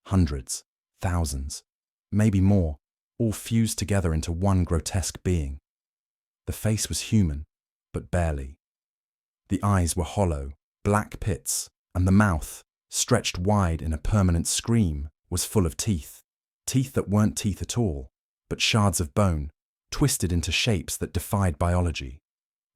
Hundreds, thousands, maybe more, all fused together into one grotesque being. The face was human, but barely. The eyes were hollow, black pits, and the mouth, stretched wide in a permanent scream, was full of teeth. Teeth that weren't teeth at all, but shards of bone, twisted into shapes that defied biology.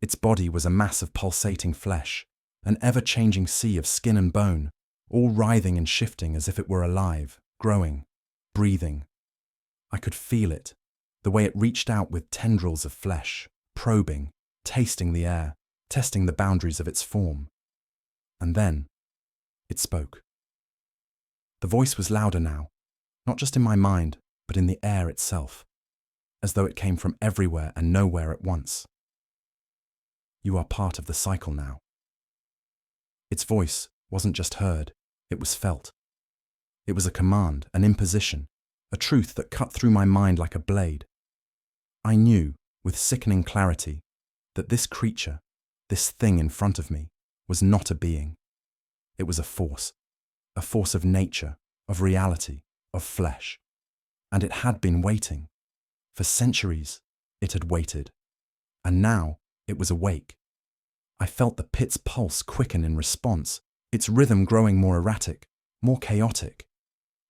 Its body was a mass of pulsating flesh, an ever-changing sea of skin and bone, all writhing and shifting as if it were alive, growing, breathing. I could feel it, the way it reached out with tendrils of flesh, probing, tasting the air, testing the boundaries of its form. And then, it spoke. The voice was louder now, not just in my mind, but in the air itself, as though it came from everywhere and nowhere at once. You are part of the cycle now. Its voice wasn't just heard, it was felt. It was a command, an imposition, a truth that cut through my mind like a blade. I knew, with sickening clarity, that this creature, this thing in front of me, was not a being. It was a force of nature, of reality, of flesh. And it had been waiting. For centuries, it had waited. And now, it was awake. I felt the pit's pulse quicken in response, its rhythm growing more erratic, more chaotic.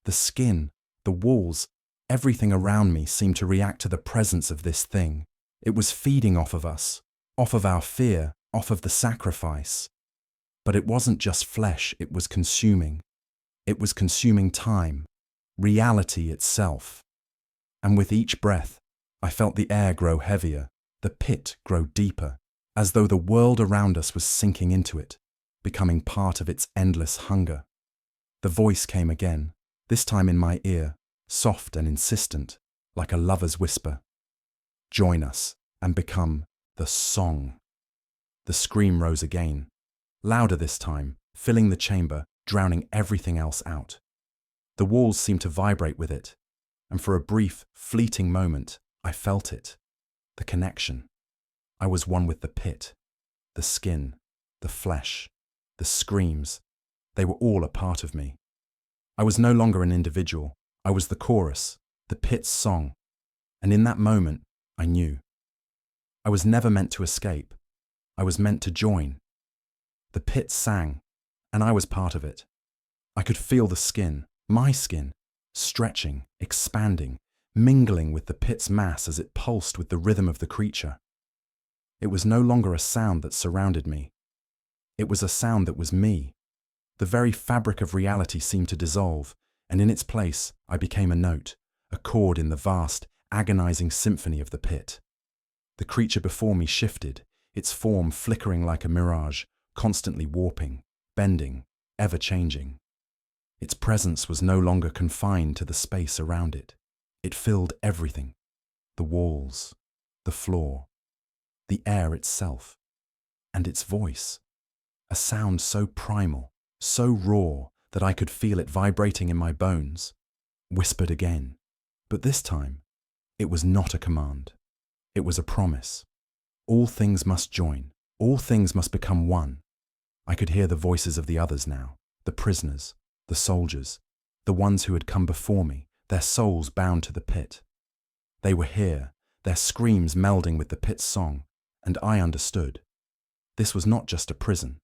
The skin, the walls, everything around me seemed to react to the presence of this thing. It was feeding off of us, off of our fear, off of the sacrifice. But it wasn't just flesh it was consuming. It was consuming time, reality itself. And with each breath, I felt the air grow heavier, the pit grow deeper, as though the world around us was sinking into it, becoming part of its endless hunger. The voice came again, this time in my ear, soft and insistent, like a lover's whisper. Join us and become the song. The scream rose again, louder this time, filling the chamber, drowning everything else out. The walls seemed to vibrate with it, and for a brief, fleeting moment, I felt it. The connection. I was one with the pit, the skin, the flesh, the screams. They were all a part of me. I was no longer an individual. I was the chorus, the pit's song. And in that moment, I knew. I was never meant to escape. I was meant to join. The pit sang, and I was part of it. I could feel the skin, my skin, stretching, expanding, mingling with the pit's mass as it pulsed with the rhythm of the creature. It was no longer a sound that surrounded me. It was a sound that was me. The very fabric of reality seemed to dissolve, and in its place I became a note, a chord in the vast, agonizing symphony of the pit. The creature before me shifted, its form flickering like a mirage, constantly warping, bending, ever changing. Its presence was no longer confined to the space around it. It filled everything, the walls, the floor, the air itself, and its voice, a sound so primal, so raw that I could feel it vibrating in my bones, whispered again. But this time, it was not a command. It was a promise. All things must join. All things must become one. I could hear the voices of the others now, the prisoners, the soldiers, the ones who had come before me, their souls bound to the pit. They were here, their screams melding with the pit's song, and I understood. This was not just a prison.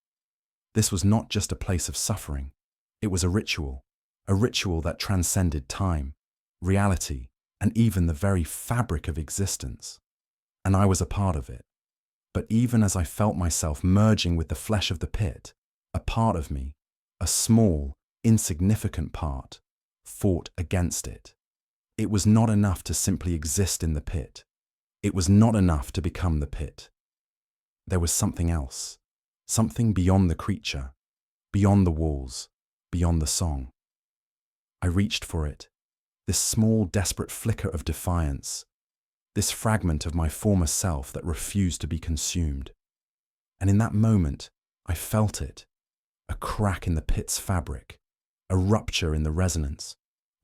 This was not just a place of suffering. It was a ritual that transcended time, reality, and even the very fabric of existence. And I was a part of it. But even as I felt myself merging with the flesh of the pit, a part of me, a small, insignificant part, fought against it. It was not enough to simply exist in the pit. It was not enough to become the pit. There was something else, something beyond the creature, beyond the walls, beyond the song. I reached for it, this small, desperate flicker of defiance, this fragment of my former self that refused to be consumed. And in that moment, I felt it, a crack in the pit's fabric, a rupture in the resonance.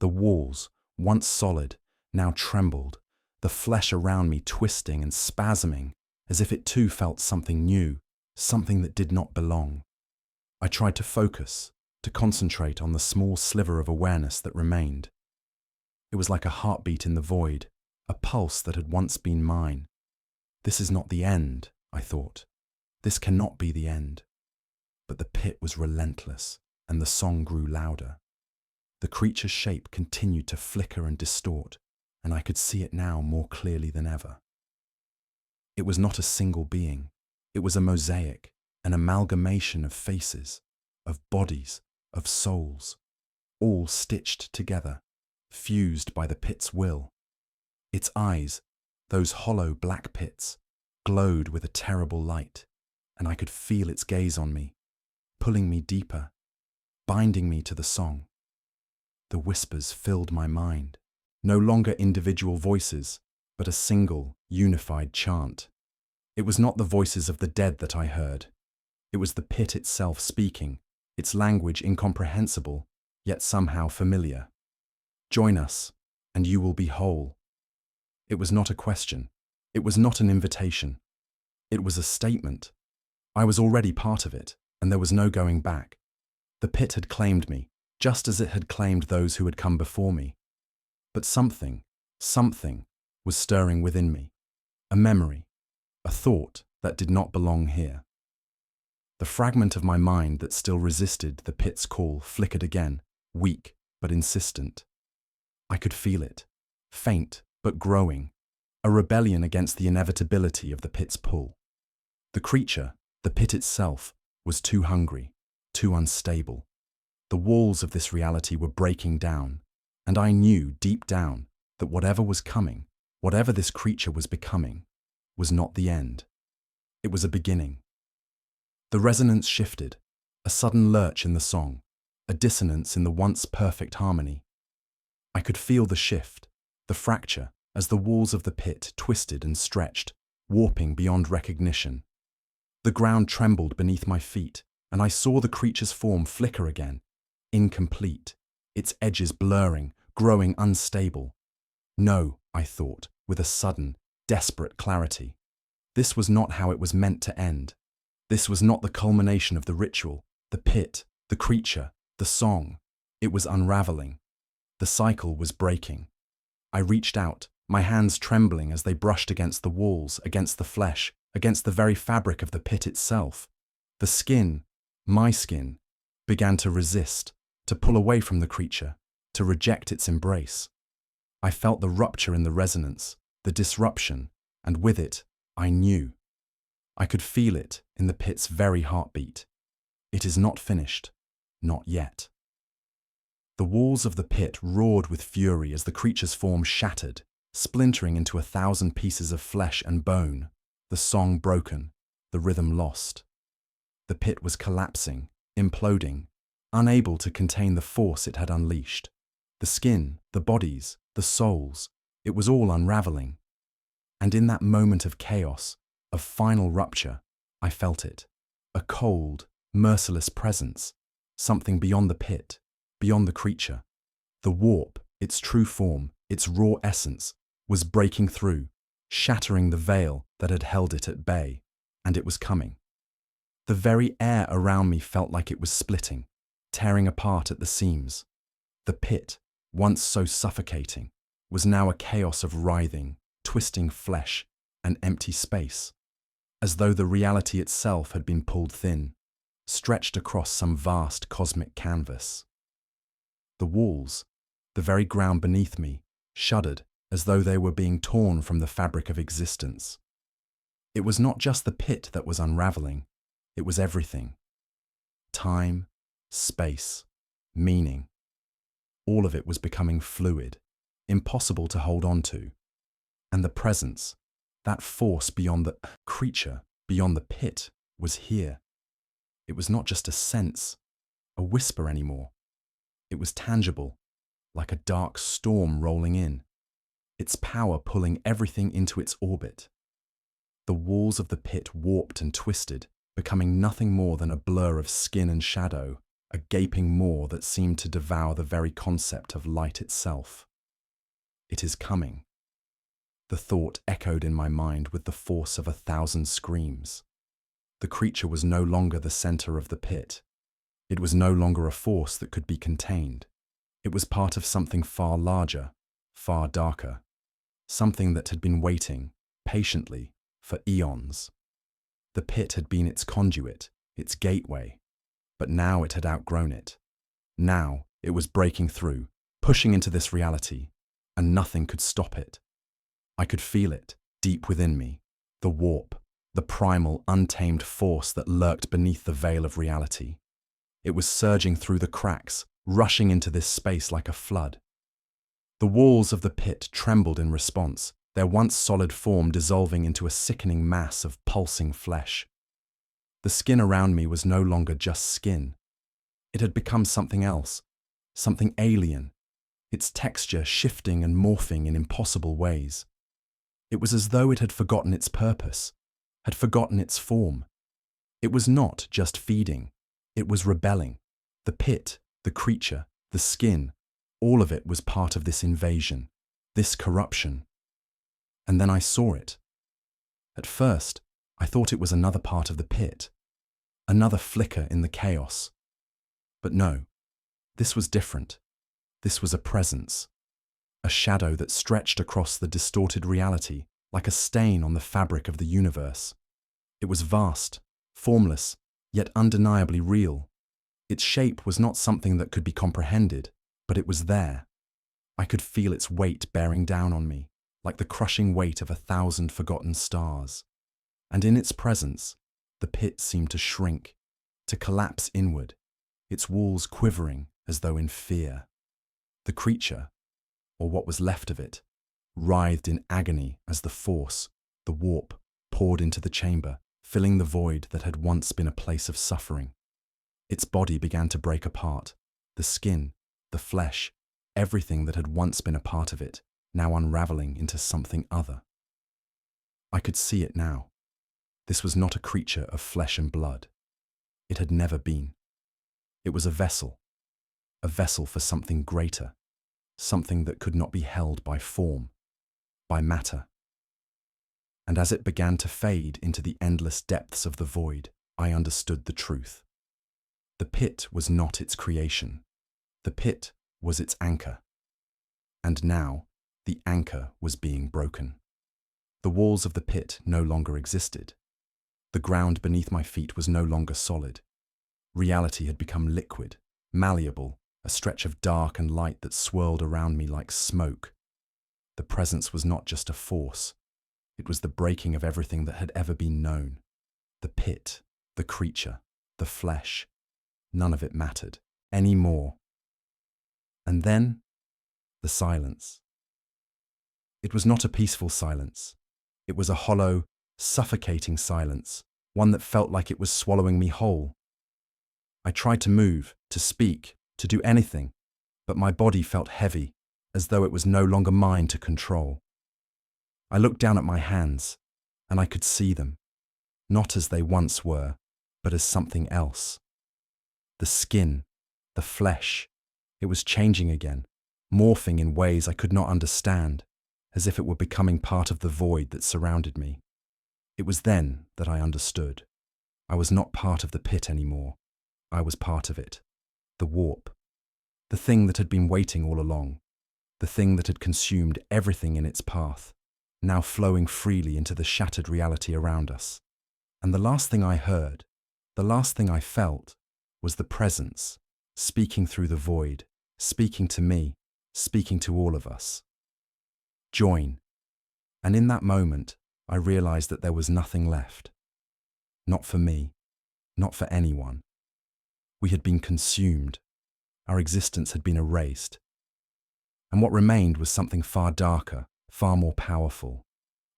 The walls, once solid, now trembled, the flesh around me twisting and spasming, as if it too felt something new, something that did not belong. I tried to focus, to concentrate on the small sliver of awareness that remained. It was like a heartbeat in the void, a pulse that had once been mine. This is not the end, I thought. This cannot be the end. But the pit was relentless, and the song grew louder. The creature's shape continued to flicker and distort, and I could see it now more clearly than ever. It was not a single being. It was a mosaic, an amalgamation of faces, of bodies, of souls, all stitched together, fused by the pit's will. Its eyes, those hollow black pits, glowed with a terrible light, and I could feel its gaze on me, pulling me deeper, binding me to the song. The whispers filled my mind, no longer individual voices, but a single, unified chant. It was not the voices of the dead that I heard. It was the pit itself speaking, its language incomprehensible, yet somehow familiar. Join us, and you will be whole. It was not a question. It was not an invitation. It was a statement. I was already part of it, and there was no going back. The pit had claimed me, just as it had claimed those who had come before me. But something was stirring within me. A memory, a thought that did not belong here. The fragment of my mind that still resisted the pit's call flickered again, weak but insistent. I could feel it, faint but growing, a rebellion against the inevitability of the pit's pull. The creature, the pit itself, was too hungry, too unstable. The walls of this reality were breaking down, and I knew deep down that whatever was coming, whatever this creature was becoming, was not the end. It was a beginning. The resonance shifted, a sudden lurch in the song, a dissonance in the once perfect harmony. I could feel the shift, the fracture, as the walls of the pit twisted and stretched, warping beyond recognition. The ground trembled beneath my feet, and I saw the creature's form flicker again, incomplete, its edges blurring, growing unstable. No, I thought, with a sudden, desperate clarity. This was not how it was meant to end. This was not the culmination of the ritual, the pit, the creature, the song. It was unraveling. The cycle was breaking. I reached out, my hands trembling as they brushed against the walls, against the flesh, against the very fabric of the pit itself. The skin, my skin, began to resist, to pull away from the creature, to reject its embrace. I felt the rupture in the resonance, the disruption, and with it, I knew. I could feel it in the pit's very heartbeat. It is not finished, not yet. The walls of the pit roared with fury as the creature's form shattered, splintering into 1,000 pieces of flesh and bone, the song broken, the rhythm lost. The pit was collapsing, imploding, unable to contain the force it had unleashed. The skin, the bodies, the souls, it was all unraveling. And in that moment of chaos, of final rupture, I felt it. A cold, merciless presence, something beyond the pit, beyond the creature. The warp, its true form, its raw essence, was breaking through, shattering the veil that had held it at bay, and it was coming. The very air around me felt like it was splitting. tearing apart at the seams. The pit, once so suffocating, was now a chaos of writhing, twisting flesh and empty space, as though the reality itself had been pulled thin, stretched across some vast cosmic canvas. The walls, the very ground beneath me, shuddered as though they were being torn from the fabric of existence. It was not just the pit that was unraveling, it was everything. Time, space, meaning. All of it was becoming fluid, impossible to hold on to. And the presence, that force beyond the creature, beyond the pit, was here. It was not just a sense, a whisper anymore. It was tangible, like a dark storm rolling in, its power pulling everything into its orbit. The walls of the pit warped and twisted, becoming nothing more than a blur of skin and shadow, a gaping maw that seemed to devour the very concept of light itself. It is coming. The thought echoed in my mind with the force of 1,000 screams. The creature was no longer the center of the pit. It was no longer a force that could be contained. It was part of something far larger, far darker, something that had been waiting, patiently, for eons. The pit had been its conduit, its gateway, but now it had outgrown it. Now it was breaking through, pushing into this reality, and nothing could stop it. I could feel it, deep within me, the warp, the primal, untamed force that lurked beneath the veil of reality. It was surging through the cracks, rushing into this space like a flood. The walls of the pit trembled in response, their once solid form dissolving into a sickening mass of pulsing flesh. The skin around me was no longer just skin. It had become something else, something alien, its texture shifting and morphing in impossible ways. It was as though it had forgotten its purpose, had forgotten its form. It was not just feeding, it was rebelling. The pit, the creature, the skin, all of it was part of this invasion, this corruption. And then I saw it. At first, I thought it was another part of the pit, another flicker in the chaos. But no, this was different. This was a presence, a shadow that stretched across the distorted reality like a stain on the fabric of the universe. It was vast, formless, yet undeniably real. Its shape was not something that could be comprehended, but it was there. I could feel its weight bearing down on me, like the crushing weight of 1,000 forgotten stars. And in its presence, the pit seemed to shrink, to collapse inward, its walls quivering as though in fear. The creature, or what was left of it, writhed in agony as the force, the warp, poured into the chamber, filling the void that had once been a place of suffering. Its body began to break apart, the skin, the flesh, everything that had once been a part of it, now unraveling into something other. I could see it now. This was not a creature of flesh and blood. It had never been. It was a vessel for something greater, something that could not be held by form, by matter. And as it began to fade into the endless depths of the void, I understood the truth. The pit was not its creation. The pit was its anchor. And now, the anchor was being broken. The walls of the pit no longer existed. The ground beneath my feet was no longer solid. Reality had become liquid, malleable, a stretch of dark and light that swirled around me like smoke. The presence was not just a force. It was the breaking of everything that had ever been known. The pit, the creature, the flesh. None of it mattered anymore. And then, the silence. It was not a peaceful silence. It was a hollow, suffocating silence, one that felt like it was swallowing me whole. I tried to move, to speak, to do anything, but my body felt heavy, as though it was no longer mine to control. I looked down at my hands, and I could see them, not as they once were, but as something else. The skin, the flesh, it was changing again, morphing in ways I could not understand, as if it were becoming part of the void that surrounded me. It was then that I understood. I was not part of the pit anymore. I was part of it. The warp. The thing that had been waiting all along. The thing that had consumed everything in its path, now flowing freely into the shattered reality around us. And the last thing I heard, the last thing I felt, was the presence, speaking through the void, speaking to me, speaking to all of us. Join. And in that moment, I realized that there was nothing left. Not for me, not for anyone. We had been consumed. Our existence had been erased. And what remained was something far darker, far more powerful,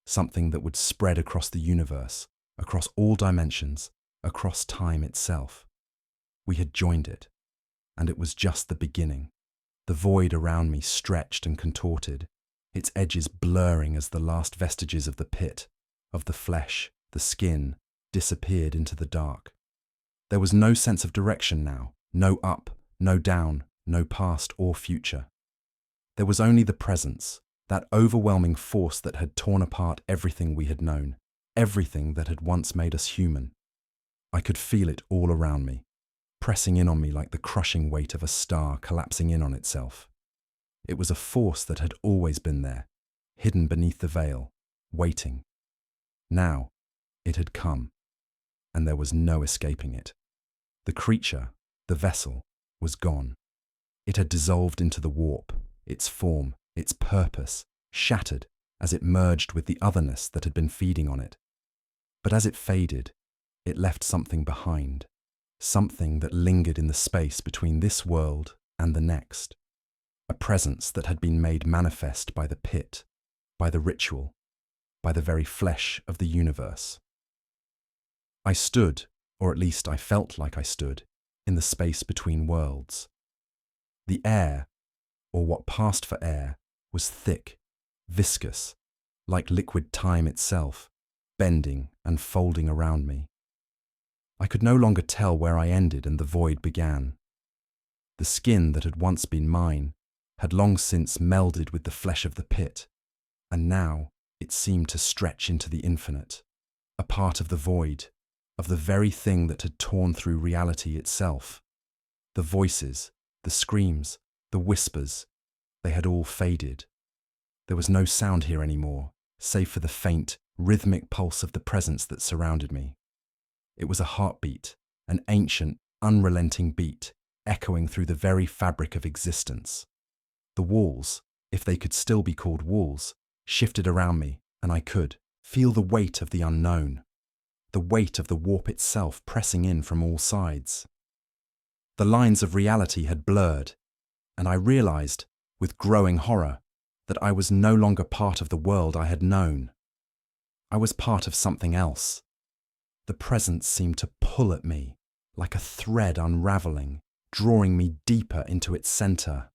something that would spread across the universe, across all dimensions, across time itself. We had joined it, and it was just the beginning. The void around me stretched and contorted, its edges blurring as the last vestiges of the pit, of the flesh, the skin, disappeared into the dark. There was no sense of direction now, no up, no down, no past or future. There was only the presence, that overwhelming force that had torn apart everything we had known, everything that had once made us human. I could feel it all around me, pressing in on me like the crushing weight of a star collapsing in on itself. It was a force that had always been there, hidden beneath the veil, waiting. Now, it had come, and there was no escaping it. The creature, the vessel, was gone. It had dissolved into the warp, its form, its purpose, shattered as it merged with the otherness that had been feeding on it. But as it faded, it left something behind, something that lingered in the space between this world and the next, a presence that had been made manifest by the pit, by the ritual, by the very flesh of the universe. I stood, or at least I felt like I stood, in the space between worlds. The air, or what passed for air, was thick, viscous, like liquid time itself, bending and folding around me. I could no longer tell where I ended and the void began. The skin that had once been mine had long since melded with the flesh of the pit, and now it seemed to stretch into the infinite, a part of the void, of the very thing that had torn through reality itself. The voices, the screams, the whispers, they had all faded. There was no sound here anymore, save for the faint, rhythmic pulse of the presence that surrounded me. It was a heartbeat, an ancient, unrelenting beat, echoing through the very fabric of existence. The walls, if they could still be called walls, shifted around me, and I could feel the weight of the unknown, the weight of the warp itself pressing in from all sides. The lines of reality had blurred, and I realized, with growing horror, that I was no longer part of the world I had known. I was part of something else. The presence seemed to pull at me, like a thread unraveling, drawing me deeper into its center.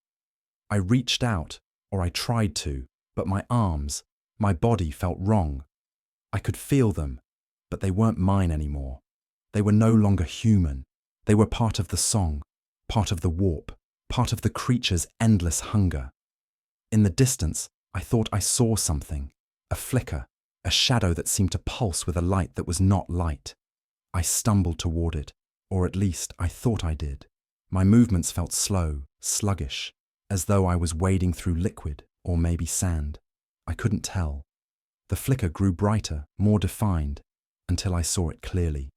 I reached out, or I tried to, but my arms, my body felt wrong. I could feel them, but they weren't mine anymore. They were no longer human. They were part of the song, part of the warp, part of the creature's endless hunger. In the distance, I thought I saw something, a flicker, a shadow that seemed to pulse with a light that was not light. I stumbled toward it, or at least I thought I did. My movements felt slow, sluggish, as though I was wading through liquid or maybe sand. I couldn't tell. The flicker grew brighter, more defined, until I saw it clearly.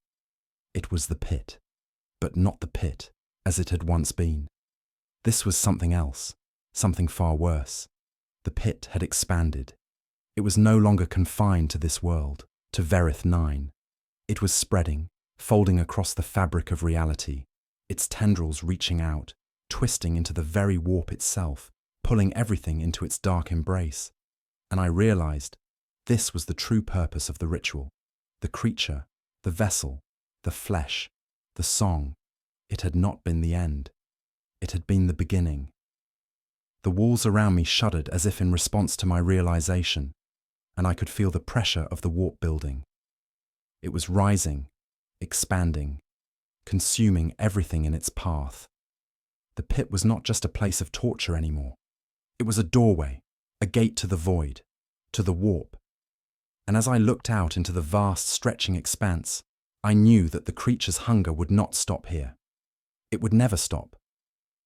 It was the pit, but not the pit, as it had once been. This was something else, something far worse. The pit had expanded. It was no longer confined to this world, to Verith 9. It was spreading, folding across the fabric of reality, its tendrils reaching out, twisting into the very warp itself, pulling everything into its dark embrace. And I realized this was the true purpose of the ritual. The creature, the vessel, the flesh, the song. It had not been the end. It had been the beginning. The walls around me shuddered as if in response to my realization, and I could feel the pressure of the warp building. It was rising, expanding, consuming everything in its path. The pit was not just a place of torture anymore. It was a doorway, a gate to the void, to the warp. And as I looked out into the vast, stretching expanse, I knew that the creature's hunger would not stop here. It would never stop,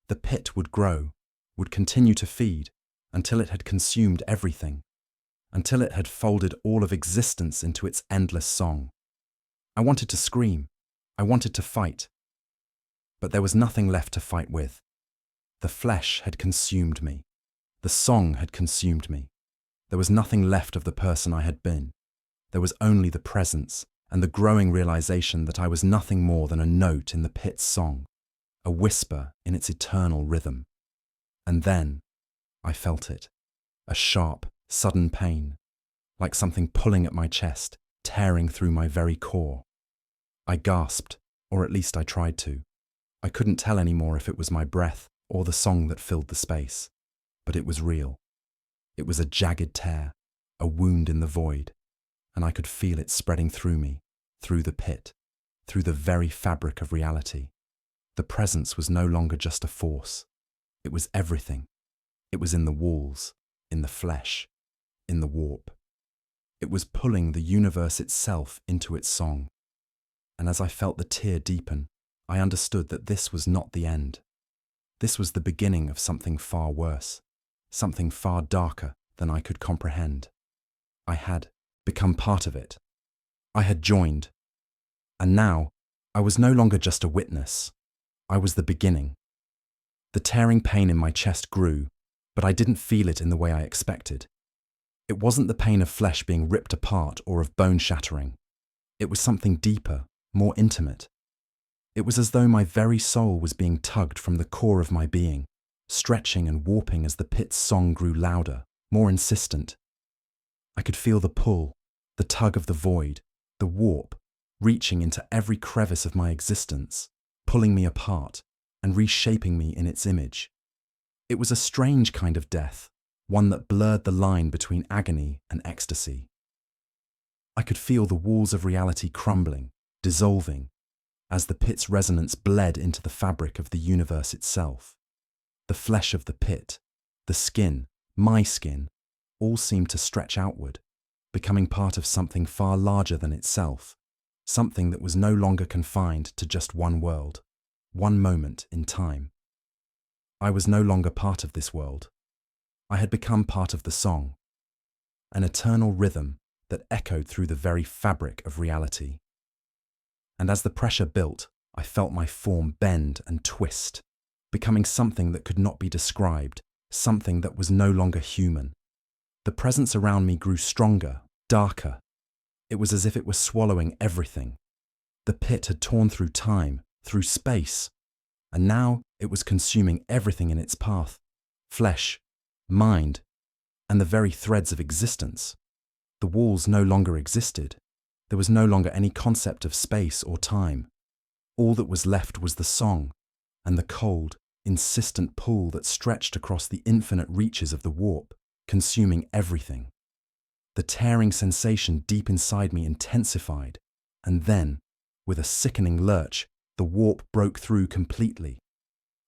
The pit would grow, would continue to feed, until it had consumed everything, until it had folded all of existence into its endless song. I wanted to scream. I wanted to fight. But there was nothing left to fight with. The flesh had consumed me. The song had consumed me. There was nothing left of the person I had been. There was only the presence and the growing realization that I was nothing more than a note in the pit's song, a whisper in its eternal rhythm. And then I felt it, a sharp, sudden pain, like something pulling at my chest, tearing through my very core. I gasped, or at least I tried to. I couldn't tell anymore if it was my breath or the song that filled the space, but it was real. It was a jagged tear, a wound in the void, and I could feel it spreading through me, through the pit, through the very fabric of reality. The presence was no longer just a force. It was everything. It was in the walls, in the flesh, in the warp. It was pulling the universe itself into its song. And as I felt the tear deepen, I understood that this was not the end. This was the beginning of something far worse, something far darker than I could comprehend. I had become part of it. I had joined. And now, I was no longer just a witness. I was the beginning. The tearing pain in my chest grew, but I didn't feel it in the way I expected. It wasn't the pain of flesh being ripped apart or of bone shattering. It was something deeper, more intimate. It was as though my very soul was being tugged from the core of my being, stretching and warping as the pit's song grew louder, more insistent. I could feel the pull, the tug of the void, the warp, reaching into every crevice of my existence, pulling me apart and reshaping me in its image. It was a strange kind of death, one that blurred the line between agony and ecstasy. I could feel the walls of reality crumbling, dissolving, as the pit's resonance bled into the fabric of the universe itself. The flesh of the pit, the skin, my skin, all seemed to stretch outward, becoming part of something far larger than itself, something that was no longer confined to just one world, one moment in time. I was no longer part of this world. I had become part of the song, an eternal rhythm that echoed through the very fabric of reality. And as the pressure built, I felt my form bend and twist, becoming something that could not be described, something that was no longer human. The presence around me grew stronger, darker. It was as if it was swallowing everything. The pit had torn through time, through space, and now it was consuming everything in its path, flesh, mind, and the very threads of existence. The walls no longer existed. There was no longer any concept of space or time. All that was left was the song, and the cold, insistent pull that stretched across the infinite reaches of the warp, consuming everything. The tearing sensation deep inside me intensified, and then, with a sickening lurch, the warp broke through completely.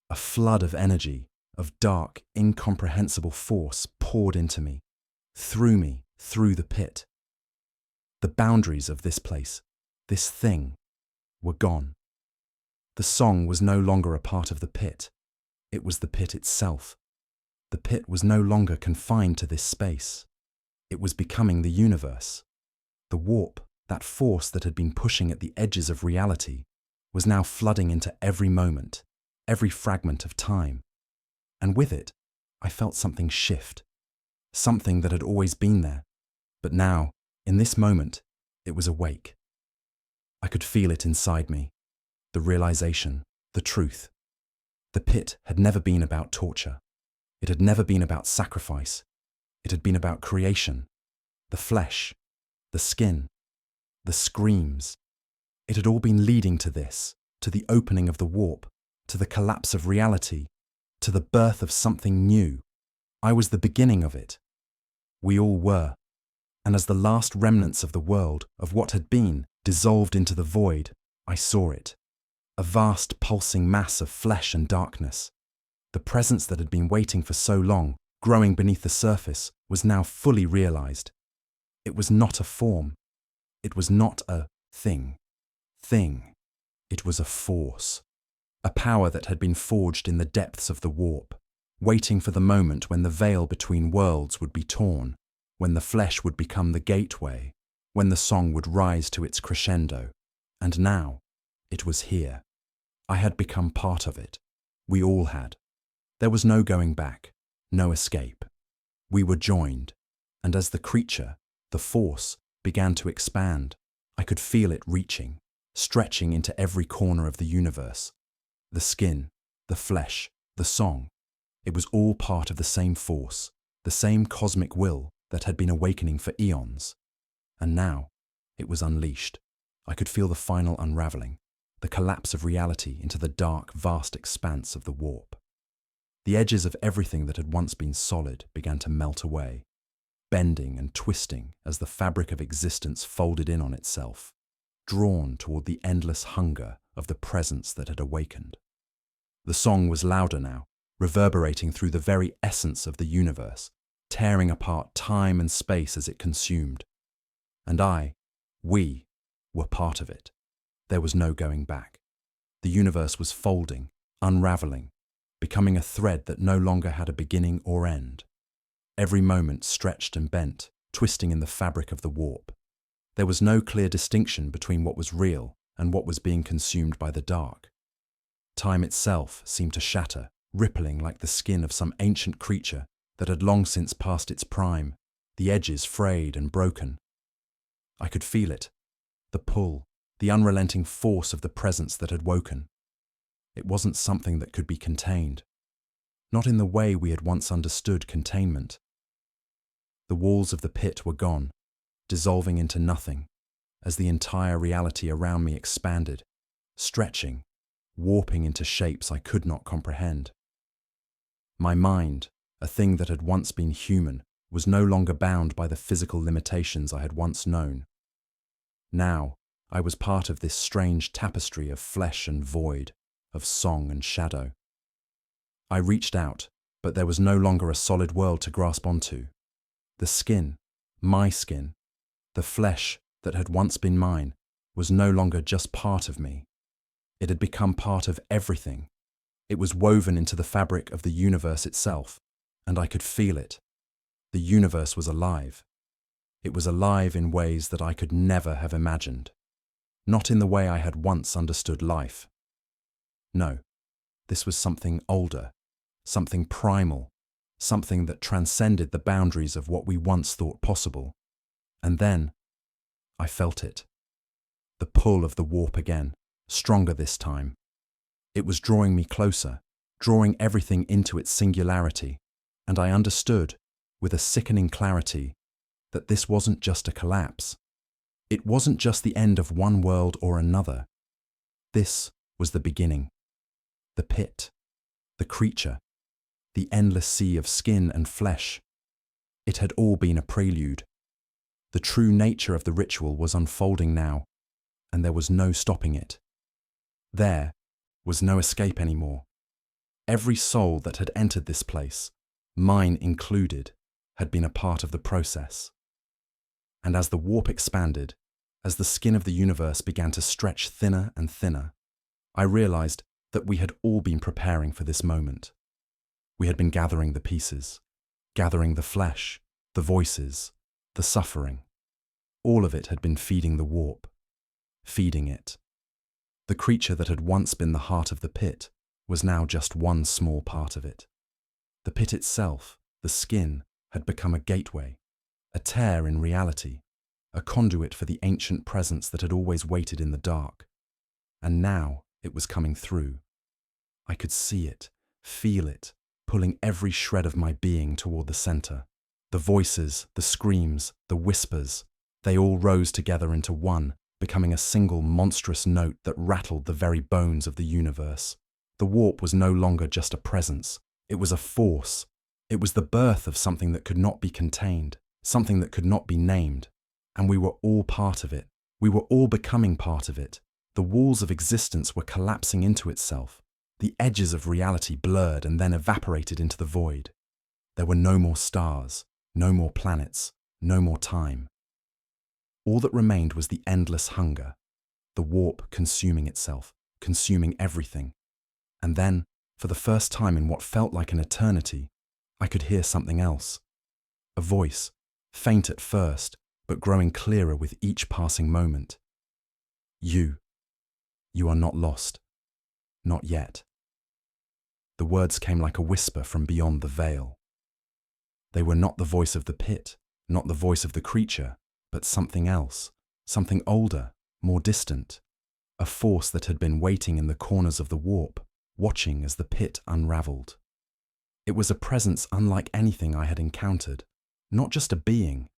A flood of energy, of dark, incomprehensible force poured into me, through the pit. The boundaries of this place, this thing, were gone. The song was no longer a part of the pit. It was the pit itself. The pit was no longer confined to this space. It was becoming the universe. The warp, that force that had been pushing at the edges of reality, was now flooding into every moment, every fragment of time. And with it, I felt something shift, something that had always been there, but now, in this moment, it was awake. I could feel it inside me, the realization, the truth. The pit had never been about torture. It had never been about sacrifice. It had been about creation, the flesh, the skin, the screams. It had all been leading to this, to the opening of the warp, to the collapse of reality, to the birth of something new. I was the beginning of it. We all were. And as the last remnants of the world, of what had been, dissolved into the void, I saw it. A vast pulsing mass of flesh and darkness. The presence that had been waiting for so long, growing beneath the surface, was now fully realized. It was not a form. It was not a thing. It was a force. a power that had been forged in the depths of the warp, waiting for the moment when the veil between worlds would be torn, when the flesh would become the gateway, when the song would rise to its crescendo. And now, it was here. I had become part of it. We all had. There was no going back, no escape. We were joined, and as the creature, the force, began to expand, I could feel it reaching, stretching into every corner of the universe. The skin, the flesh, the song. It was all part of the same force, the same cosmic will that had been awakening for eons. And now, it was unleashed. I could feel the final unraveling, the collapse of reality into the dark, vast expanse of the warp. The edges of everything that had once been solid began to melt away, bending and twisting as the fabric of existence folded in on itself, drawn toward the endless hunger of the presence that had awakened. The song was louder now, reverberating through the very essence of the universe, tearing apart time and space as it consumed. And we, were part of it. There was no going back. The universe was folding, unraveling, becoming a thread that no longer had a beginning or end. Every moment stretched and bent, twisting in the fabric of the warp. There was no clear distinction between what was real and what was being consumed by the dark. Time itself seemed to shatter, rippling like the skin of some ancient creature that had long since passed its prime, the edges frayed and broken. I could feel it, the pull, the unrelenting force of the presence that had woken. It wasn't something that could be contained, not in the way we had once understood containment. The walls of the pit were gone, dissolving into nothing, as the entire reality around me expanded, stretching, warping into shapes I could not comprehend. My mind, a thing that had once been human, was no longer bound by the physical limitations I had once known. Now, I was part of this strange tapestry of flesh and void, of song and shadow. I reached out, but there was no longer a solid world to grasp onto. The skin, my skin, the flesh that had once been mine, was no longer just part of me. It had become part of everything. It was woven into the fabric of the universe itself, and I could feel it. The universe was alive. It was alive in ways that I could never have imagined. Not in the way I had once understood life. No, this was something older, something primal, something that transcended the boundaries of what we once thought possible. And then, I felt it. The pull of the warp again, stronger this time. It was drawing me closer, drawing everything into its singularity, and I understood, with a sickening clarity, that this wasn't just a collapse. It wasn't just the end of one world or another. This was the beginning. The pit, the creature, the endless sea of skin and flesh. It had all been a prelude. The true nature of the ritual was unfolding now, and there was no stopping it. There was no escape anymore. Every soul that had entered this place, mine included, had been a part of the process. And as the warp expanded, as the skin of the universe began to stretch thinner and thinner, I realized that we had all been preparing for this moment. We had been gathering the pieces, gathering the flesh, the voices, the suffering. All of it had been feeding the warp, feeding it. The creature that had once been the heart of the pit was now just one small part of it. The pit itself, the skin, had become a gateway, a tear in reality, a conduit for the ancient presence that had always waited in the dark. And now it was coming through. I could see it, feel it, pulling every shred of my being toward the center. The voices, the screams, the whispers, they all rose together into one, becoming a single monstrous note that rattled the very bones of the universe. The warp was no longer just a presence. It was a force. It was the birth of something that could not be contained, something that could not be named. And we were all part of it. We were all becoming part of it. The walls of existence were collapsing into itself. The edges of reality blurred and then evaporated into the void. There were no more stars, no more planets, no more time. All that remained was the endless hunger, the warp consuming itself, consuming everything. And then, for the first time in what felt like an eternity, I could hear something else. A voice, faint at first, but growing clearer with each passing moment. You are not lost. Not yet. The words came like a whisper from beyond the veil. They were not the voice of the pit, not the voice of the creature, but something else, something older, more distant, a force that had been waiting in the corners of the warp, watching as the pit unraveled. It was a presence unlike anything I had encountered, not just a being,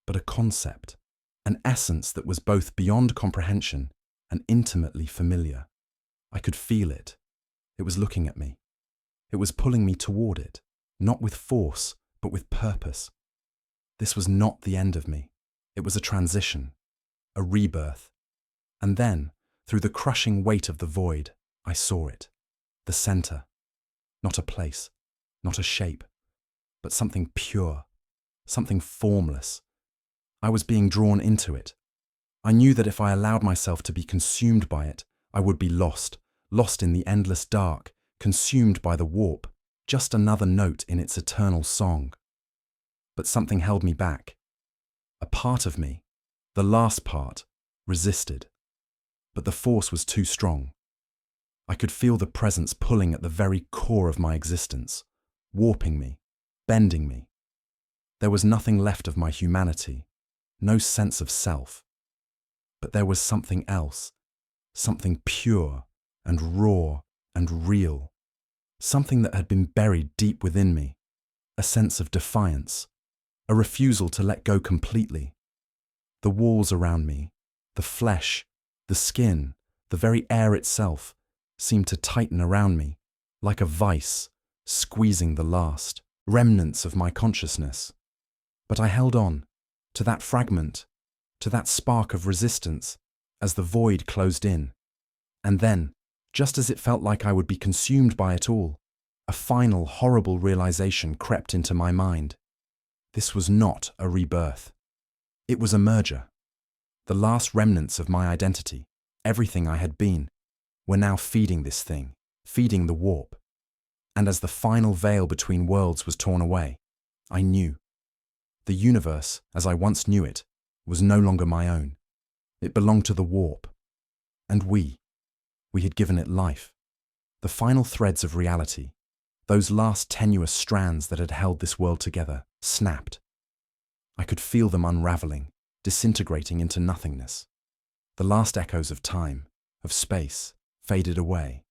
but a concept, an essence that was both beyond comprehension and intimately familiar. I could feel it. It was looking at me. It was pulling me toward it, not with force, but with purpose. This was not the end of me. It was a transition, a rebirth. And then, through the crushing weight of the void, I saw it. The center. Not a place, not a shape, but something pure, something formless. I was being drawn into it. I knew that if I allowed myself to be consumed by it, I would be lost in the endless dark, consumed by the warp, just another note in its eternal song. But something held me back. A part of me, the last part, resisted. But the force was too strong. I could feel the presence pulling at the very core of my existence, warping me, bending me. There was nothing left of my humanity, no sense of self. But there was something else, something pure and raw and real, something that had been buried deep within me, a sense of defiance, a refusal to let go completely. The walls around me, the flesh, the skin, the very air itself, seemed to tighten around me, like a vice, squeezing the last remnants of my consciousness. But I held on, to that fragment, to that spark of resistance, as the void closed in. And then, just as it felt like I would be consumed by it all, a final horrible realization crept into my mind. This was not a rebirth. It was a merger. The last remnants of my identity, everything I had been, were now feeding this thing, feeding the warp. And as the final veil between worlds was torn away, I knew. The universe, as I once knew it, was no longer my own. It belonged to the warp. And we had given it life. The final threads of reality, those last tenuous strands that had held this world together, snapped. I could feel them unraveling, disintegrating into nothingness. The last echoes of time, of space, faded away,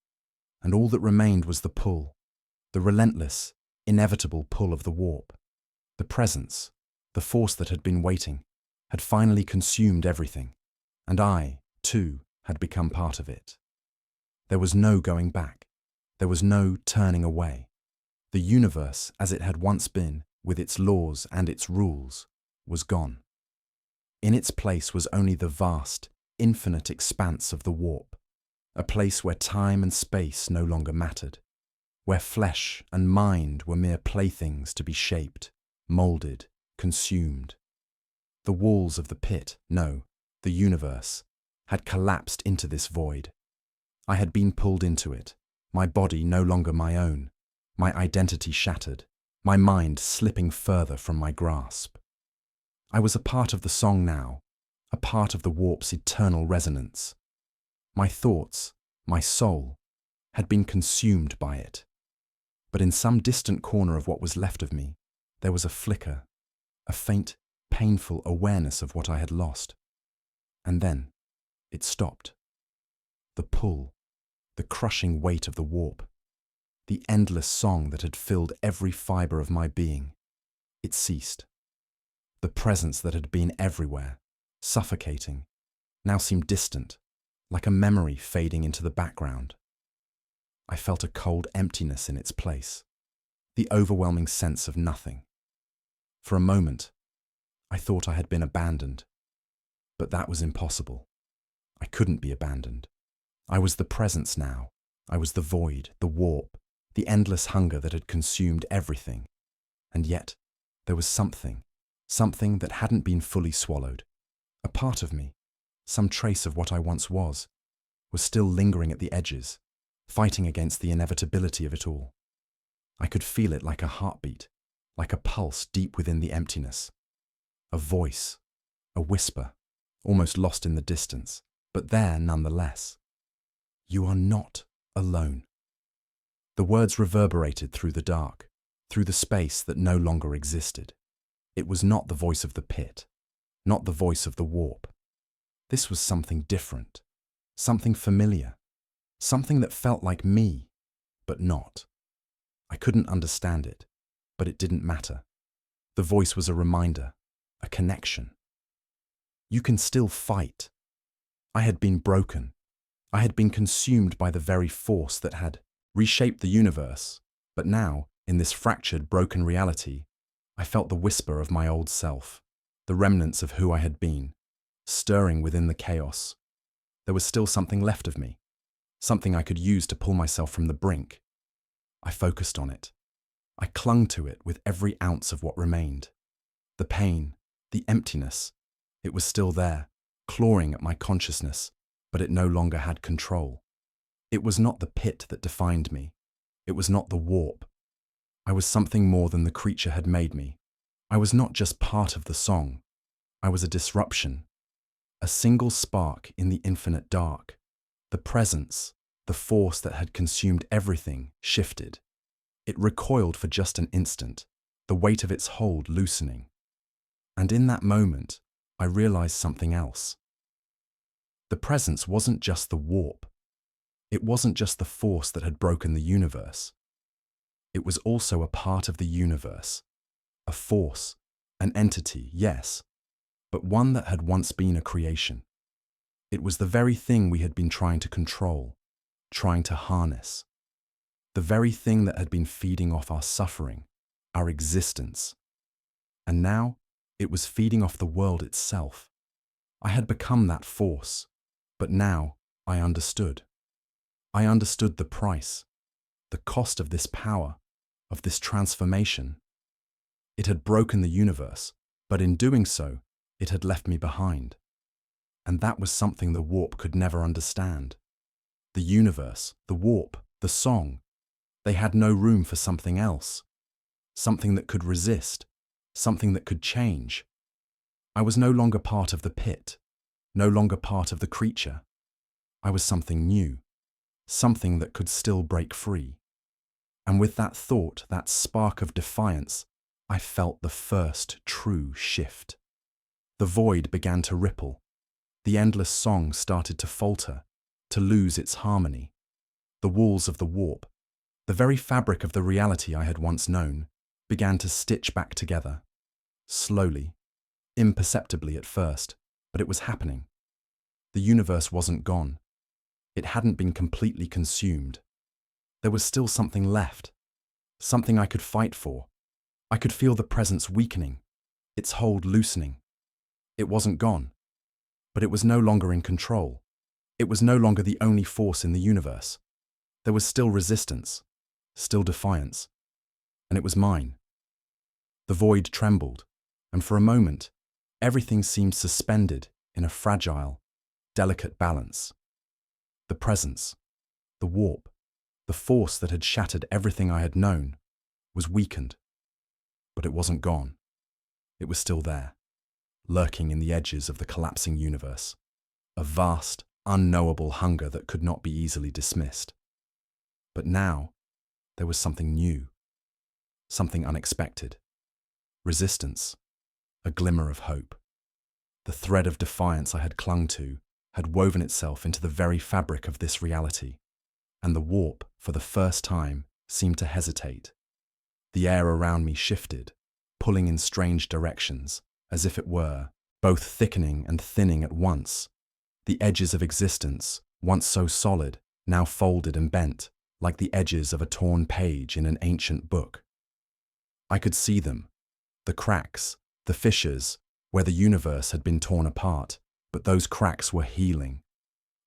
and all that remained was the pull, the relentless, inevitable pull of the warp. The presence, the force that had been waiting, had finally consumed everything, and I, too, had become part of it. There was no going back. There was no turning away. The universe, as it had once been, with its laws and its rules, was gone. In its place was only the vast, infinite expanse of the warp, a place where time and space no longer mattered, where flesh and mind were mere playthings to be shaped, moulded, consumed. The walls of the pit, no, the universe, had collapsed into this void. I had been pulled into it, my body no longer my own, my identity shattered, my mind slipping further from my grasp. I was a part of the song now, a part of the warp's eternal resonance. My thoughts, my soul, had been consumed by it. But in some distant corner of what was left of me, there was a flicker, a faint, painful awareness of what I had lost. And then it stopped. The pull, the crushing weight of the warp, the endless song that had filled every fibre of my being, it ceased. The presence that had been everywhere, suffocating, now seemed distant, like a memory fading into the background. I felt a cold emptiness in its place, the overwhelming sense of nothing. For a moment, I thought I had been abandoned, but that was impossible. I couldn't be abandoned. I was the presence now. I was the void, the warp, the endless hunger that had consumed everything. And yet, there was something that hadn't been fully swallowed. A part of me, some trace of what I once was still lingering at the edges, fighting against the inevitability of it all. I could feel it like a heartbeat, like a pulse deep within the emptiness. A voice, a whisper, almost lost in the distance, but there nonetheless. You are not alone. The words reverberated through the dark, through the space that no longer existed. It was not the voice of the pit, not the voice of the warp. This was something different, something familiar, something that felt like me, but not. I couldn't understand it, but it didn't matter. The voice was a reminder, a connection. You can still fight. I had been broken. I had been consumed by the very force that had reshaped the universe, but now, in this fractured, broken reality, I felt the whisper of my old self, the remnants of who I had been, stirring within the chaos. There was still something left of me, something I could use to pull myself from the brink. I focused on it. I clung to it with every ounce of what remained. The pain, the emptiness, it was still there, clawing at my consciousness, but it no longer had control. It was not the pit that defined me. It was not the warp. I was something more than the creature had made me. I was not just part of the song. I was a disruption, a single spark in the infinite dark. The presence, the force that had consumed everything, shifted. It recoiled for just an instant, the weight of its hold loosening. And in that moment, I realized something else. The presence wasn't just the warp. It wasn't just the force that had broken the universe. It was also a part of the universe, a force, an entity, yes, but one that had once been a creation. It was the very thing we had been trying to control, trying to harness. The very thing that had been feeding off our suffering, our existence. And now, it was feeding off the world itself. I had become that force, but now I understood. I understood the price, the cost of this power, of this transformation. It had broken the universe, but in doing so, it had left me behind. And that was something the warp could never understand. The universe, the warp, the song, they had no room for something else, something that could resist, something that could change. I was no longer part of the pit, no longer part of the creature. I was something new, something that could still break free. And with that thought, that spark of defiance, I felt the first true shift. The void began to ripple. The endless song started to falter, to lose its harmony. The walls of the warp, the very fabric of the reality I had once known, began to stitch back together. Slowly, imperceptibly at first, but it was happening. The universe wasn't gone. It hadn't been completely consumed. There was still something left, something I could fight for. I could feel the presence weakening, its hold loosening. It wasn't gone, but it was no longer in control. It was no longer the only force in the universe. There was still resistance, still defiance, and it was mine. The void trembled, and for a moment, everything seemed suspended in a fragile, delicate balance. The presence, the warp, the force that had shattered everything I had known, was weakened. But it wasn't gone. It was still there, lurking in the edges of the collapsing universe, a vast, unknowable hunger that could not be easily dismissed. But now, there was something new, something unexpected. Resistance, a glimmer of hope. The thread of defiance I had clung to had woven itself into the very fabric of this reality, and the warp, for the first time, seemed to hesitate. The air around me shifted, pulling in strange directions, as if it were, both thickening and thinning at once. The edges of existence, once so solid, now folded and bent, like the edges of a torn page in an ancient book. I could see them, the cracks, the fissures, where the universe had been torn apart, but those cracks were healing.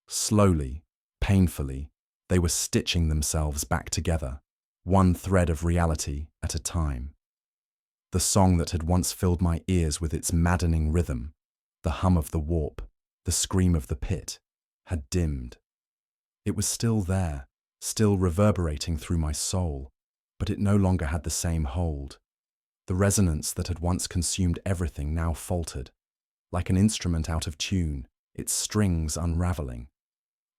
Slowly, painfully, they were stitching themselves back together, one thread of reality at a time. The song that had once filled my ears with its maddening rhythm, the hum of the warp, the scream of the pit, had dimmed. It was still there, still reverberating through my soul, but it no longer had the same hold. The resonance that had once consumed everything now faltered, like an instrument out of tune, its strings unraveling.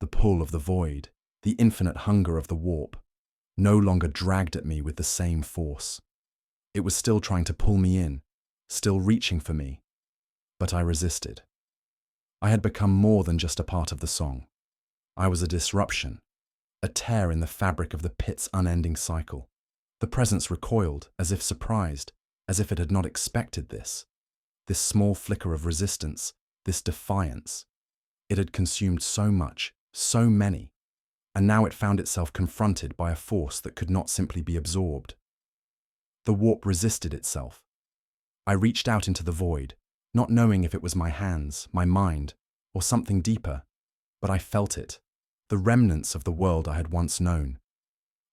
The pull of the void, the infinite hunger of the warp, no longer dragged at me with the same force. It was still trying to pull me in, still reaching for me, but I resisted. I had become more than just a part of the song. I was a disruption, a tear in the fabric of the pit's unending cycle. The presence recoiled, as if surprised, as if it had not expected this small flicker of resistance, this defiance. It had consumed so much, so many, and now it found itself confronted by a force that could not simply be absorbed. The warp resisted itself. I reached out into the void, not knowing if it was my hands, my mind, or something deeper, but I felt it, the remnants of the world I had once known,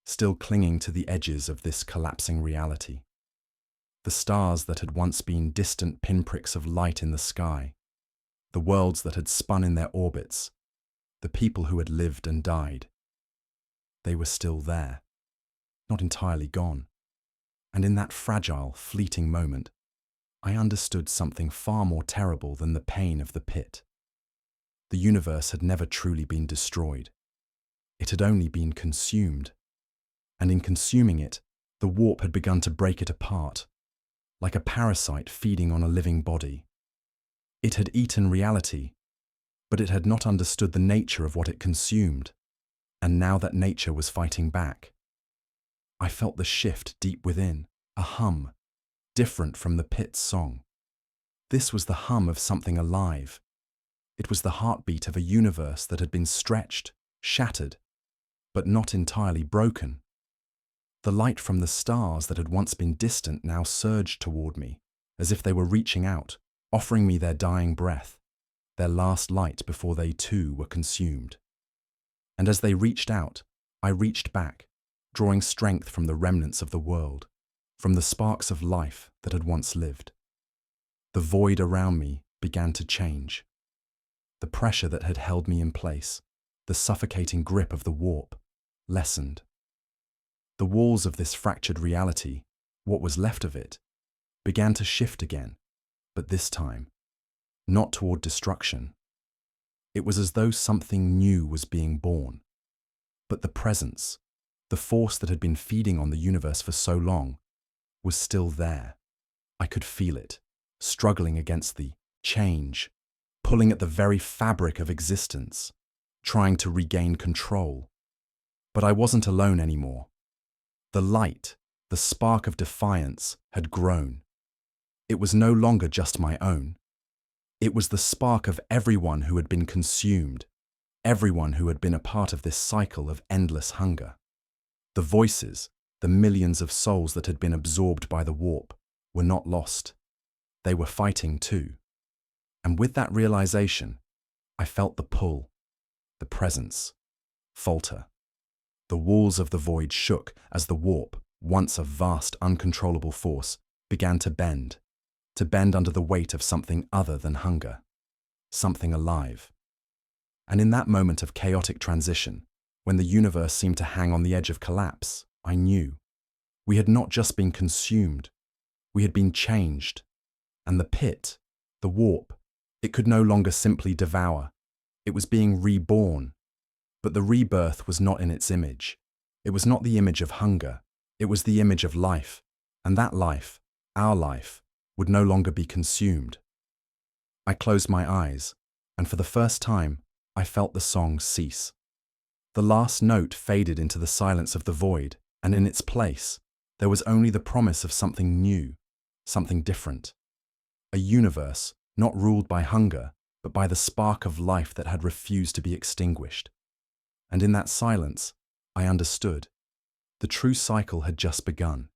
still clinging to the edges of this collapsing reality. The stars that had once been distant pinpricks of light in the sky, the worlds that had spun in their orbits, the people who had lived and died. They were still there, not entirely gone. And in that fragile, fleeting moment, I understood something far more terrible than the pain of the pit. The universe had never truly been destroyed. It had only been consumed. And in consuming it, the warp had begun to break it apart, like a parasite feeding on a living body. It had eaten reality, but it had not understood the nature of what it consumed, and now that nature was fighting back. I felt the shift deep within, a hum, different from the pit's song. This was the hum of something alive. It was the heartbeat of a universe that had been stretched, shattered, but not entirely broken. The light from the stars that had once been distant now surged toward me, as if they were reaching out, offering me their dying breath, their last light before they too were consumed. And as they reached out, I reached back, drawing strength from the remnants of the world, from the sparks of life that had once lived. The void around me began to change. The pressure that had held me in place, the suffocating grip of the warp, lessened. The walls of this fractured reality, what was left of it, began to shift again, but this time, not toward destruction. It was as though something new was being born. But the presence, the force that had been feeding on the universe for so long, was still there. I could feel it, struggling against the change, pulling at the very fabric of existence, trying to regain control. But I wasn't alone anymore. The light, the spark of defiance, had grown. It was no longer just my own. It was the spark of everyone who had been consumed, everyone who had been a part of this cycle of endless hunger. The voices, the millions of souls that had been absorbed by the warp, were not lost. They were fighting too. And with that realization, I felt the pull, the presence, falter. The walls of the void shook as the warp, once a vast, uncontrollable force, began to bend under the weight of something other than hunger, something alive. And in that moment of chaotic transition, when the universe seemed to hang on the edge of collapse, I knew we had not just been consumed, we had been changed. And the pit, the warp, it could no longer simply devour. It was being reborn. But the rebirth was not in its image. It was not the image of hunger. It was the image of life. And that life, our life, would no longer be consumed. I closed my eyes, and for the first time, I felt the song cease. The last note faded into the silence of the void, and in its place, there was only the promise of something new, something different. A universe not ruled by hunger, but by the spark of life that had refused to be extinguished. And in that silence, I understood. The true cycle had just begun.